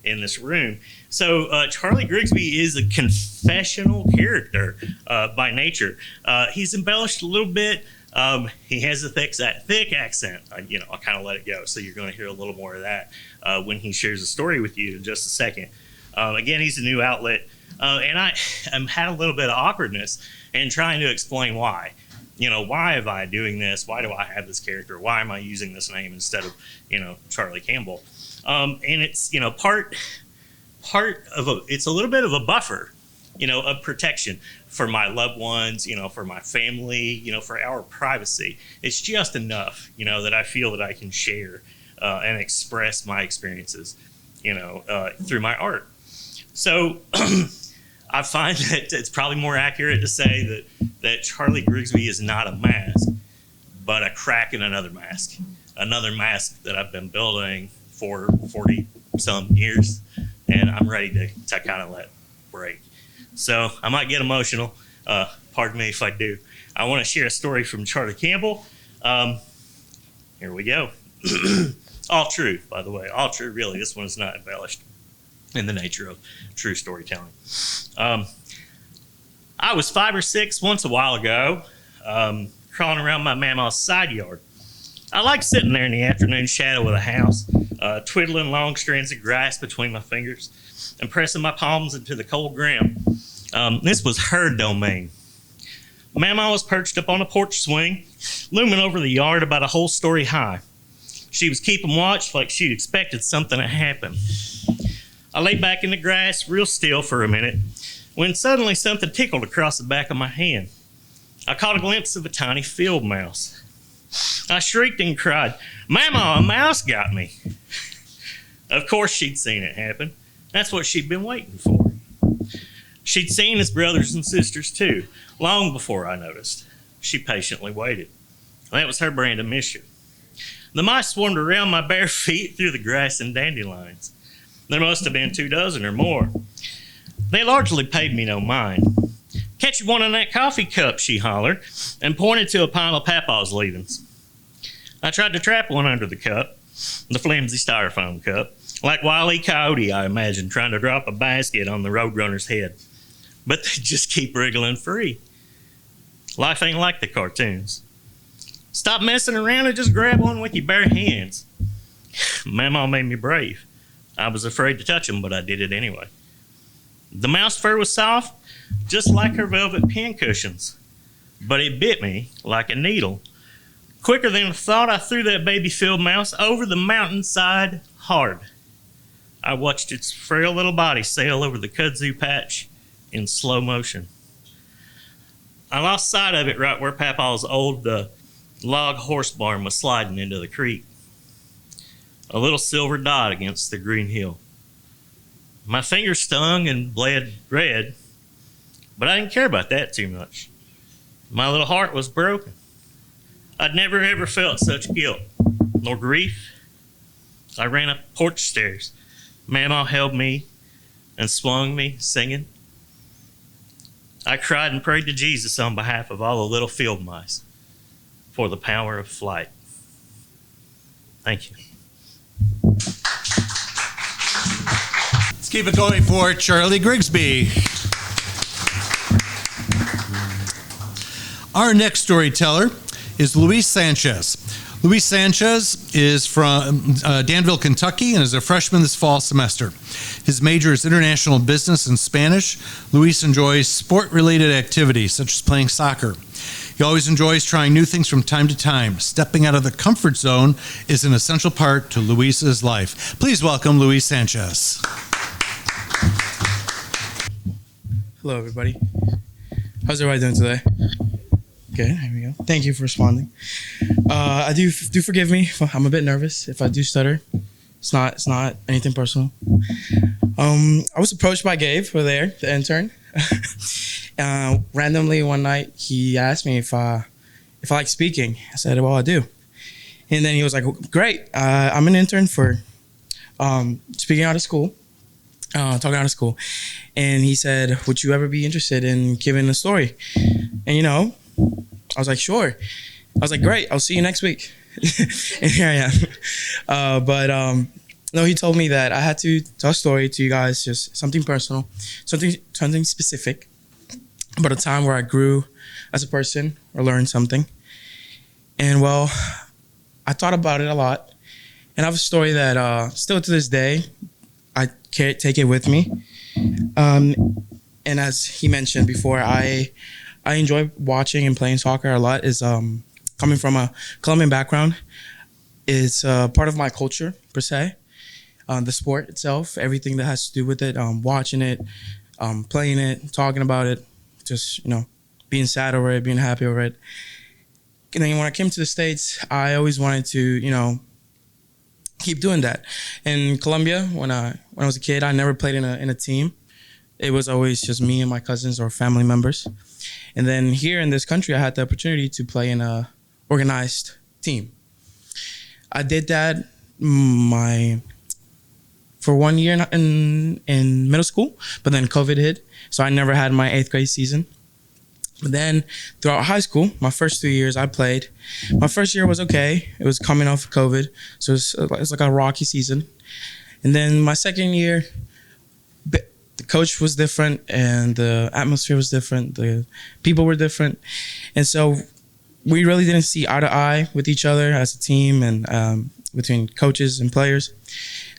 in this room. So Charlie Grigsby is a confessional character by nature. He's embellished a little bit. He has a thick accent. I kind of let it go. So you're going to hear a little more of that when he shares a story with you in just a second. Again, he's a new outlet. And I had a little bit of awkwardness in trying to explain why. why am I doing this? Why do I have this character? Why am I using this name instead of, Charlie Campbell? And it's, part of it's a little bit of a buffer, of protection for my loved ones, for my family, for our privacy. It's just enough, that I feel that I can share and express my experiences, through my art. So I find that it's probably more accurate to say that Charlie Grigsby is not a mask, but a crack in another mask that I've been building for 40 some years, and I'm ready to kind of let break. So I might get emotional. Pardon me if I do. I want to share a story from Charlie Campbell. Here we go. All true, by the way. All true, really. This one is not embellished in the nature of true storytelling. I was 5 or 6 once a while ago, crawling around my mama's side yard. I liked sitting there in the afternoon shadow of the house, twiddling long strands of grass between my fingers and pressing my palms into the cold ground. This was her domain. Mama was perched up on a porch swing, looming over the yard about a whole story high. She was keeping watch like she'd expected something to happen. I lay back in the grass real still for a minute when suddenly something tickled across the back of my hand. I caught a glimpse of a tiny field mouse. I shrieked and cried, "Mama, a mouse got me." Of course she'd seen it happen. That's what she'd been waiting for. She'd seen his brothers and sisters too, long before I noticed. She patiently waited. That was her brand of mission. The mice swarmed around my bare feet through the grass and dandelions. There must have been 24 or more. They largely paid me no mind. "Catch you one in that coffee cup," she hollered, and pointed to a pile of Papaw's leavings. I tried to trap one under the cup, the flimsy styrofoam cup, like Wile E. Coyote, I imagined, trying to drop a basket on the roadrunner's head. But they just keep wriggling free. Life ain't like the cartoons. Stop messing around and just grab one with your bare hands. Mama made me brave. I was afraid to touch him, but I did it anyway. The mouse fur was soft, just like her velvet pincushions, but it bit me like a needle. Quicker than I thought, I threw that baby field mouse over the mountainside hard. I watched its frail little body sail over the kudzu patch in slow motion. I lost sight of it right where Papaw's old log horse barn was sliding into the creek. A little silver dot against the green hill. My fingers stung and bled red, but I didn't care about that too much. My little heart was broken. I'd never ever felt such guilt nor grief. I ran up porch stairs. Mama held me and swung me, singing. I cried and prayed to Jesus on behalf of all the little field mice for the power of flight. Thank you. Let's keep it going for Charlie Grigsby. Our next storyteller is Luis Sanchez. Luis Sanchez is from Danville, Kentucky, and is a freshman this fall semester. His major is international business and Spanish. Luis enjoys sport-related activities, such as playing soccer. He always enjoys trying new things from time to time. Stepping out of the comfort zone is an essential part to Luis's life. Please welcome Luis Sanchez. Hello, everybody. How's everybody doing today? Good, here we go. Thank you for responding. I do forgive me. I'm a bit nervous if I do stutter. It's not anything personal. I was approached by Gabe over there, the intern. Randomly one night, he asked me if I like speaking. I said, well, I do. And then he was like, great. I'm an intern for speaking out of school, talking out of school. And he said, would you ever be interested in giving a story? And, I was like, sure. I was like, great. I'll see you next week. And here I am. No, he told me that I had to tell a story to you guys, just something personal, something specific about a time where I grew as a person or learned something. And well, I thought about it a lot. And I have a story that still to this day, I can't take it with me. And as he mentioned before, I I enjoy watching and playing soccer a lot is coming from a Colombian background. It's part of my culture per se. The sport itself, everything that has to do with it, watching it, playing it, talking about it, just being sad over it, being happy over it. And then when I came to the States, I always wanted to keep doing that. In Colombia, when I was a kid, I never played in a team. It was always just me and my cousins or family members. And then here in this country, I had the opportunity to play in a organized team. I did that for 1 year in middle school, but then COVID hit, so I never had my 8th grade season. But then throughout high school, my first 2 years I played. My first year was okay. It was coming off of COVID, so it was like a rocky season. And then my second year, the coach was different and the atmosphere was different. The people were different. And so we really didn't see eye to eye with each other as a team and between coaches and players.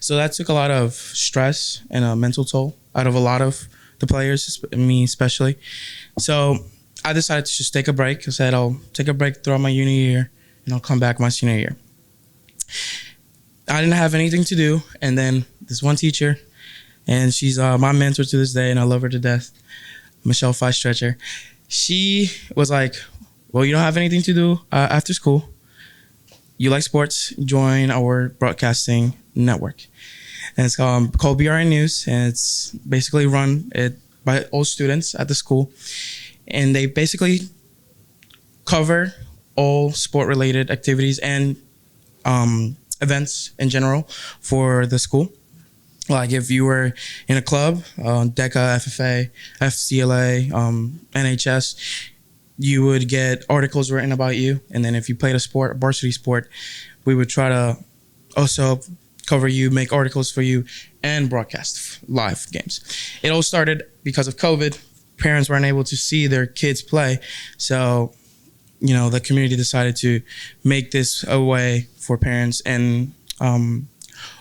So that took a lot of stress and a mental toll out of a lot of the players, me especially. So I decided to just take a break. I said I'll take a break throughout my uni year and I'll come back my senior year. I didn't have anything to do. And then this one teacher, and she's my mentor to this day, and I love her to death, Michelle Feistretcher. She was like, well, you don't have anything to do after school. You like sports, join our broadcasting network. And it's called BRN News, and it's basically run by all students at the school. And they basically cover all sport-related activities and events in general for the school. Like if you were in a club, DECA, FFA, FCLA, NHS, you would get articles written about you. And then if you played a sport, a varsity sport, we would try to also cover you, make articles for you, and broadcast live games. It all started because of COVID. Parents weren't able to see their kids play. So, the community decided to make this a way for parents and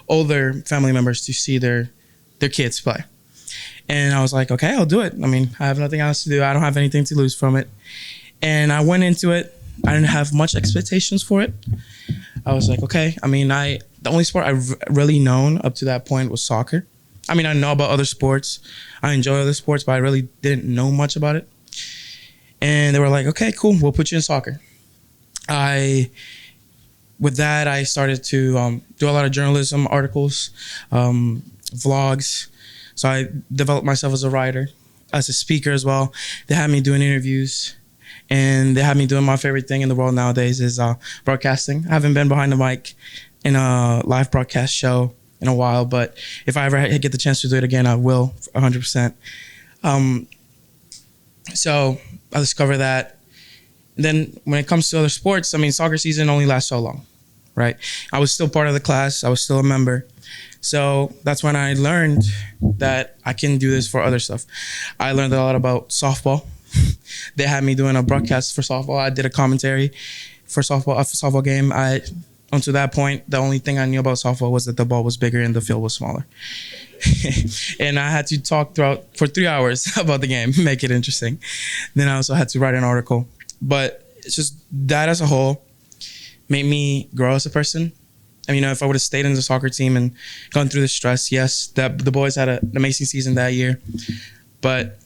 older family members to see their kids play. And I was like, okay, I'll do it. I mean, I have nothing else to do. I don't have anything to lose from it. And I went into it. I didn't have much expectations for it. I was like, okay. I mean, the only sport I've really known up to that point was soccer. I mean, I know about other sports. I enjoy other sports, but I really didn't know much about it. And they were like, okay, cool. We'll put you in soccer. With that, I started to do a lot of journalism, articles, vlogs. So I developed myself as a writer, as a speaker as well. They had me doing interviews, and they had me doing my favorite thing in the world nowadays is broadcasting. I haven't been behind the mic in a live broadcast show in a while, but if I ever get the chance to do it again, I will 100%. So I discovered that. And then when it comes to other sports, I mean, soccer season only lasts so long, right? I was still part of the class. I was still a member. So that's when I learned that I can do this for other stuff. I learned a lot about softball. They had me doing a broadcast for softball. I did a commentary for softball game. Until that point, the only thing I knew about softball was that the ball was bigger and the field was smaller. And I had to talk for 3 hours about the game, make it interesting. Then I also had to write an article. But it's just that as a whole made me grow as a person. I mean, if I would have stayed in the soccer team and gone through the stress, yes, the boys had an amazing season that year. But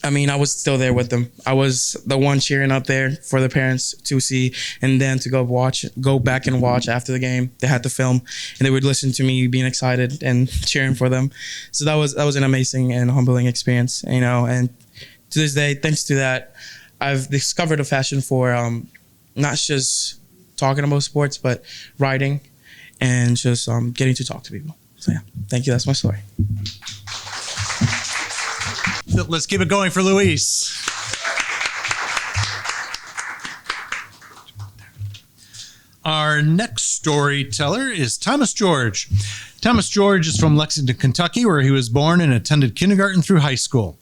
I mean, I was still there with them. I was the one cheering up there for the parents to see, and then to go back and watch after the game. They had the film, and they would listen to me being excited and cheering for them. So that was an amazing and humbling experience, And to this day, thanks to that, I've discovered a passion for not just talking about sports, but writing and just getting to talk to people. So yeah, thank you. That's my story. Let's keep it going for Luis. Our next storyteller is Thomas George. Thomas George is from Lexington, Kentucky, where he was born and attended kindergarten through high school.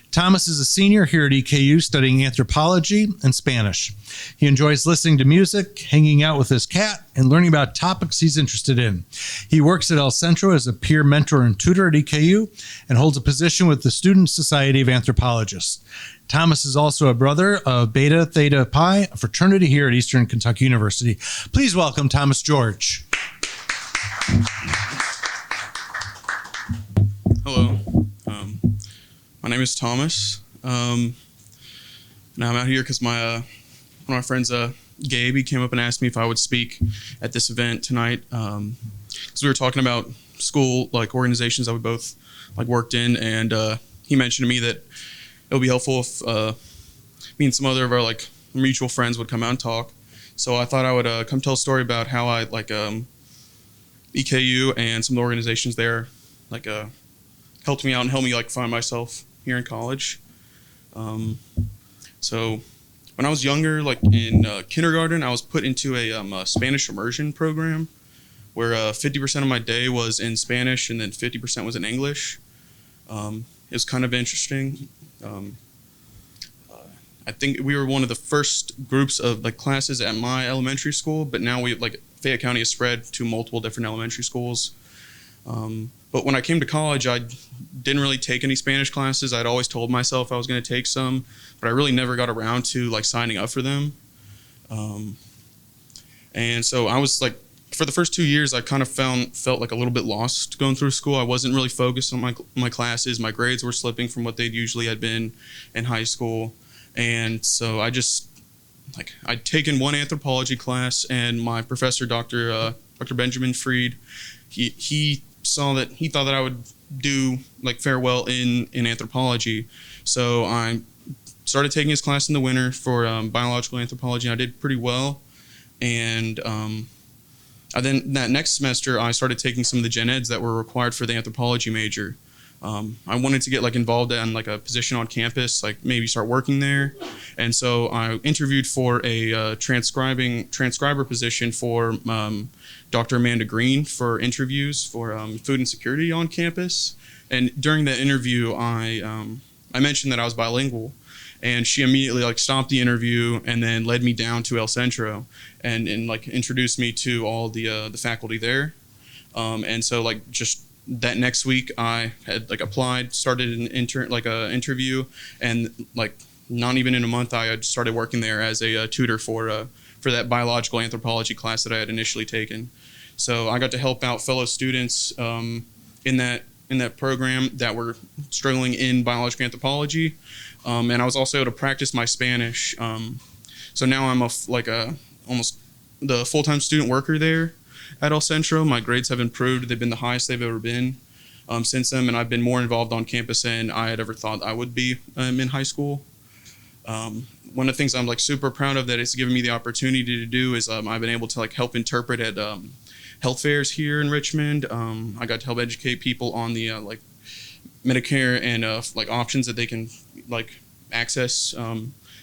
Thomas is a senior here at EKU studying anthropology and Spanish. He enjoys listening to music, hanging out with his cat, and learning about topics he's interested in. He works at El Centro as a peer mentor and tutor at EKU and holds a position with the Student Society of Anthropologists. Thomas is also a brother of Beta Theta Pi, a fraternity here at Eastern Kentucky University. Please welcome Thomas George. Hello. My name is Thomas. And I'm out here because one of my friends, Gabe, he came up and asked me if I would speak at this event tonight. Because we were talking about school, like organizations that we both like worked in, and he mentioned to me that it would be helpful if me and some other of our like mutual friends would come out and talk. So I thought I would come tell a story about how I like EKU and some of the organizations there like helped me out and helped me like find myself here in college. So when I was younger, like in kindergarten, I was put into a Spanish immersion program where 50% of my day was in Spanish and then 50% was in English. It was kind of interesting. I think we were one of the first groups of like classes at my elementary school, but now we like Fayette County has spread to multiple different elementary schools. But when I came to college, I didn't really take any Spanish classes. I'd always told myself I was going to take some, but I really never got around to like signing up for them. And so I was like, for the first 2 years, I kind of felt like a little bit lost going through school. I wasn't really focused on my classes. My grades were slipping from what they usually had been in high school. And so I'd taken one anthropology class, and my professor, Dr. Benjamin Freed, he thought that I would do like farewell in anthropology. So I started taking his class in the winter for biological anthropology, and I did pretty well. And then that next semester, I started taking some of the gen eds that were required for the anthropology major. I wanted to get like involved in like a position on campus, like maybe start working there. And so I interviewed for a transcriber position for Dr. Amanda Green for interviews for food insecurity on campus. And during that interview, I mentioned that I was bilingual, and she immediately like stopped the interview and then led me down to El Centro and like introduced me to all the faculty there. And so like just that next week I had like applied, started an interview, and like not even in a month I had started working there as a tutor for that biological anthropology class that I had initially taken. So I got to help out fellow students in that program that were struggling in biological anthropology, and I was also able to practice my Spanish. So now I'm almost the full-time student worker there at El Centro. My grades have improved. They've been the highest they've ever been since then, and I've been more involved on campus than I had ever thought I would be in high school. One of the things I'm like super proud of that it's given me the opportunity to do is I've been able to like help interpret at health fairs here in Richmond. I got to help educate people on the like Medicare and like options that they can like access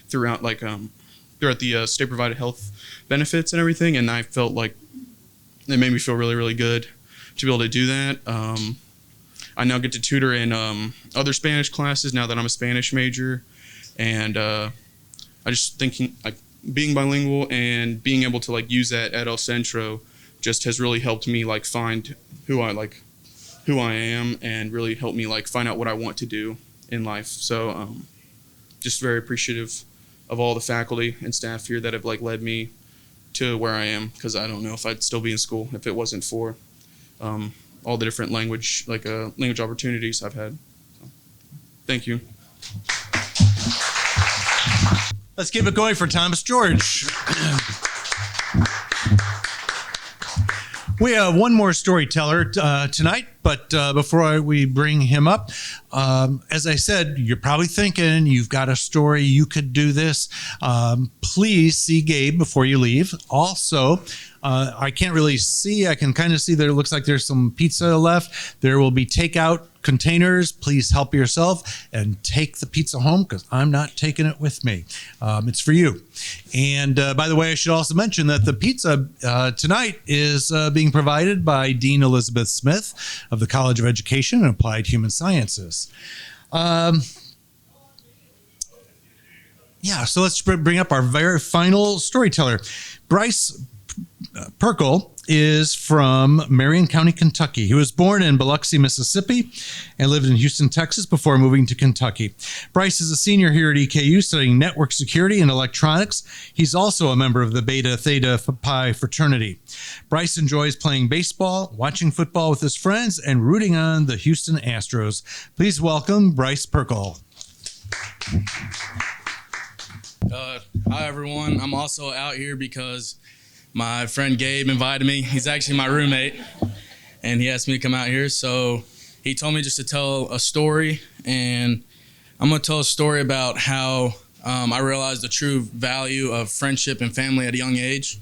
throughout the state provided health benefits and everything, and I felt like it made me feel really, really good to be able to do that. I now get to tutor in other Spanish classes now that I'm a Spanish major, and I just thinking like being bilingual and being able to like use that at El Centro just has really helped me like find who I am and really helped me like find out what I want to do in life. So just very appreciative of all the faculty and staff here that have like led me to where I am, because I don't know if I'd still be in school if it wasn't for all the different language opportunities I've had. So, thank you. Let's keep it going for Thomas George. We have one more storyteller tonight, but before we bring him up, as I said, you're probably thinking you've got a story, you could do this. Please see Gabe before you leave. Also, I can't really see. I can kind of see there looks like there's some pizza left. There will be takeout containers. Please help yourself and take the pizza home, because I'm not taking it with me. It's for you. And by the way, I should also mention that the pizza tonight is being provided by Dean Elizabeth Smith of the College of Education and Applied Human Sciences. So let's bring up our very final storyteller. Bryce Perkle is from Marion County, Kentucky. He was born in Biloxi, Mississippi, and lived in Houston, Texas before moving to Kentucky. Bryce is a senior here at EKU studying network security and electronics. He's also a member of the Beta Theta Pi fraternity. Bryce enjoys playing baseball, watching football with his friends, and rooting on the Houston Astros. Please welcome Bryce Perkle. Hi, everyone. I'm also out here because my friend Gabe invited me. He's actually my roommate, and he asked me to come out here. So he told me just to tell a story, and I'm going to tell a story about how I realized the true value of friendship and family at a young age.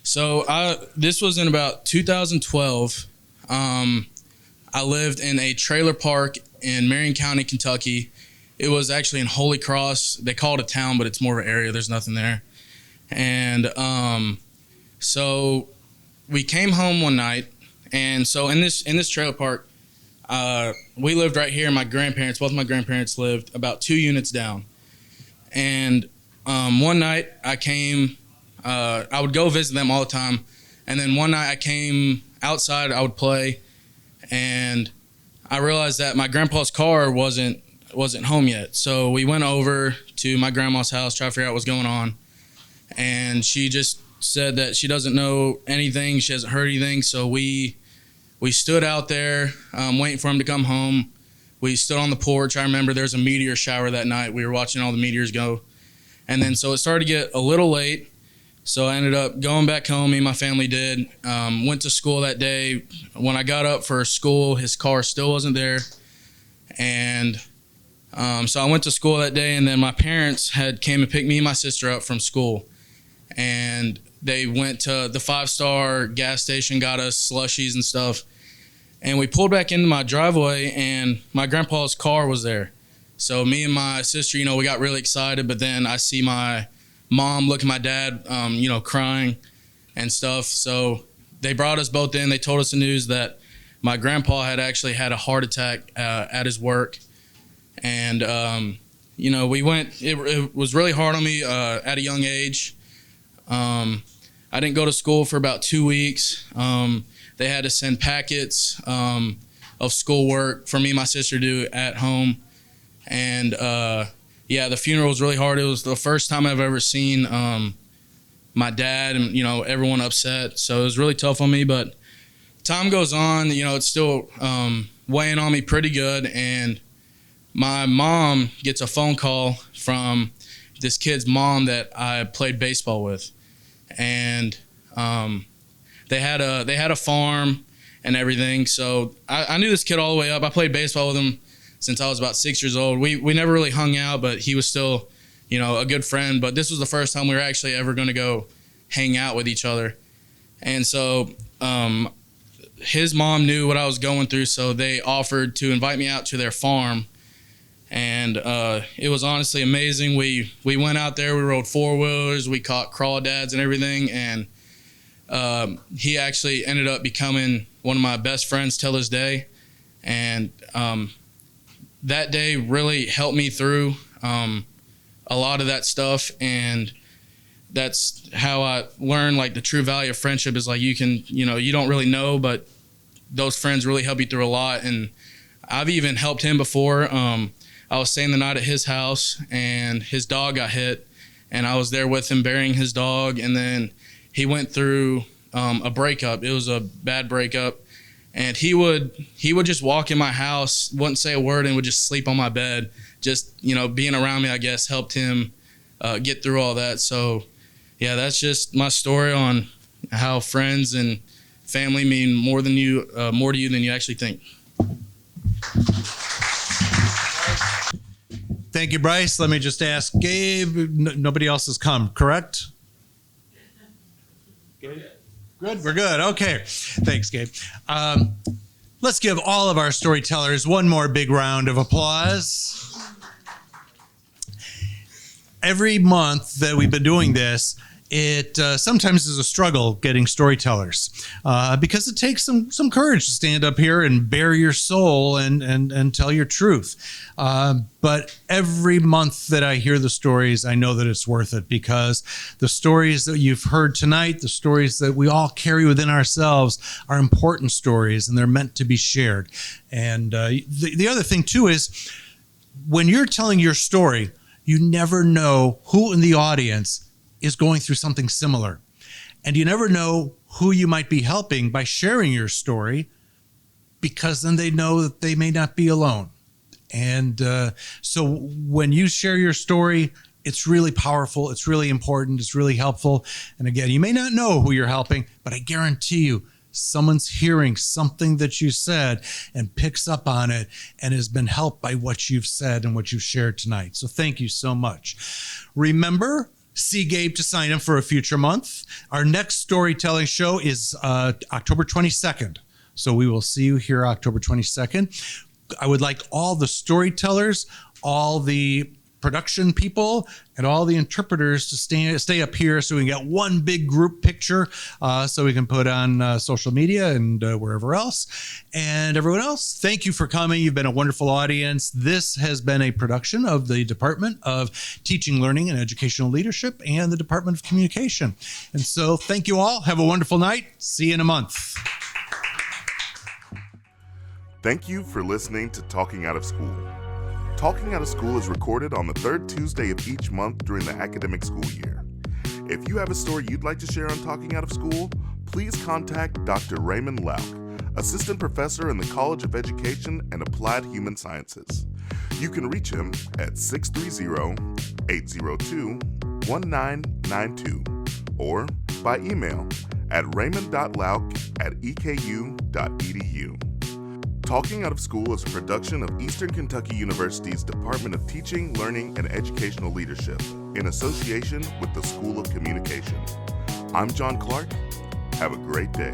So this was in about 2012. I lived in a trailer park in Marion County, Kentucky. It was actually in Holy Cross. They call it a town, but it's more of an area. There's nothing there. And so we came home one night. And so in this trailer park, we lived right here. Both my grandparents lived about 2 units down. And one night I came, I would go visit them all the time. And then one night I came outside, I would play. And I realized that my grandpa's car wasn't home yet. So we went over to my grandma's house, try to figure out what's going on. And she just said that she doesn't know anything. She hasn't heard anything. So we stood out there waiting for him to come home. We stood on the porch. I remember there was a meteor shower that night. We were watching all the meteors go. And then so it started to get a little late. So I ended up going back home. Me and my family did. Went to school that day. When I got up for school, his car still wasn't there. And so I went to school that day, and then my parents came and picked me and my sister up from school. And they went to the 5-star gas station, got us slushies and stuff. And we pulled back into my driveway, and my grandpa's car was there. So me and my sister, we got really excited, but then I see my mom look at my dad, crying and stuff. So they brought us both in. They told us the news that my grandpa had actually had a heart attack at his work. And, we went, it was really hard on me at a young age. I didn't go to school for about 2 weeks. They had to send packets of schoolwork for me and my sister to do at home. And, the funeral was really hard. It was the first time I've ever seen my dad and, everyone upset. So it was really tough on me. But time goes on, it's still weighing on me pretty good. And my mom gets a phone call from this kid's mom that I played baseball with. And they had a farm and everything. So I knew this kid all the way up. I played baseball with him since I was about 6 years old. We never really hung out, but he was still, a good friend. But this was the first time we were actually ever going to go hang out with each other. And so his mom knew what I was going through, so they offered to invite me out to their farm. And it was honestly amazing. We went out there, we rode 4-wheelers, we caught crawdads and everything. And he actually ended up becoming one of my best friends till this day. And that day really helped me through a lot of that stuff. And that's how I learned the true value of friendship is you can, you don't really know, but those friends really help you through a lot. And I've even helped him before. I was staying the night at his house, and his dog got hit, and I was there with him burying his dog. And then he went through a breakup. It was a bad breakup, and he would just walk in my house, wouldn't say a word, and would just sleep on my bed. Just being around me, I guess, helped him get through all that. So yeah, that's just my story on how friends and family mean more to you than you actually think. Thank you, Bryce. Let me just ask Gabe. Nobody else has come, correct? Good. We're good. Okay. Thanks, Gabe. Let's give all of our storytellers one more big round of applause. Every month that we've been doing this, it sometimes is a struggle getting storytellers because it takes some courage to stand up here and bare your soul and tell your truth. But every month that I hear the stories, I know that it's worth it, because the stories that you've heard tonight, the stories that we all carry within ourselves, are important stories, and they're meant to be shared. And the other thing too is, when you're telling your story, you never know who in the audience is going through something similar. And you never know who you might be helping by sharing your story, because then they know that they may not be alone. And so when you share your story, it's really powerful, it's really important, it's really helpful. And again, you may not know who you're helping, but I guarantee you, someone's hearing something that you said and picks up on it and has been helped by what you've said and what you've shared tonight. So thank you so much. Remember, see Gabe to sign up for a future month. Our next storytelling show is October 22nd. So we will see you here October 22nd. I would like all the storytellers, all the production people, and all the interpreters to stay up here so we can get one big group picture so we can put on social media and wherever else. And everyone else, thank you for coming. You've been a wonderful audience. This has been a production of the Department of Teaching, Learning, and Educational Leadership and the Department of Communication. And so thank you all. Have a wonderful night. See you in a month. Thank you for listening to Talking Out of School. Talking Out of School is recorded on the third Tuesday of each month during the academic school year. If you have a story you'd like to share on Talking Out of School, please contact Dr. Raymond Lauk, Assistant Professor in the College of Education and Applied Human Sciences. You can reach him at 630-802-1992 or by email at raymond.lauk@eku.edu. Talking Out of School is a production of Eastern Kentucky University's Department of Teaching, Learning, and Educational Leadership in association with the School of Communication. I'm John Clark. Have a great day.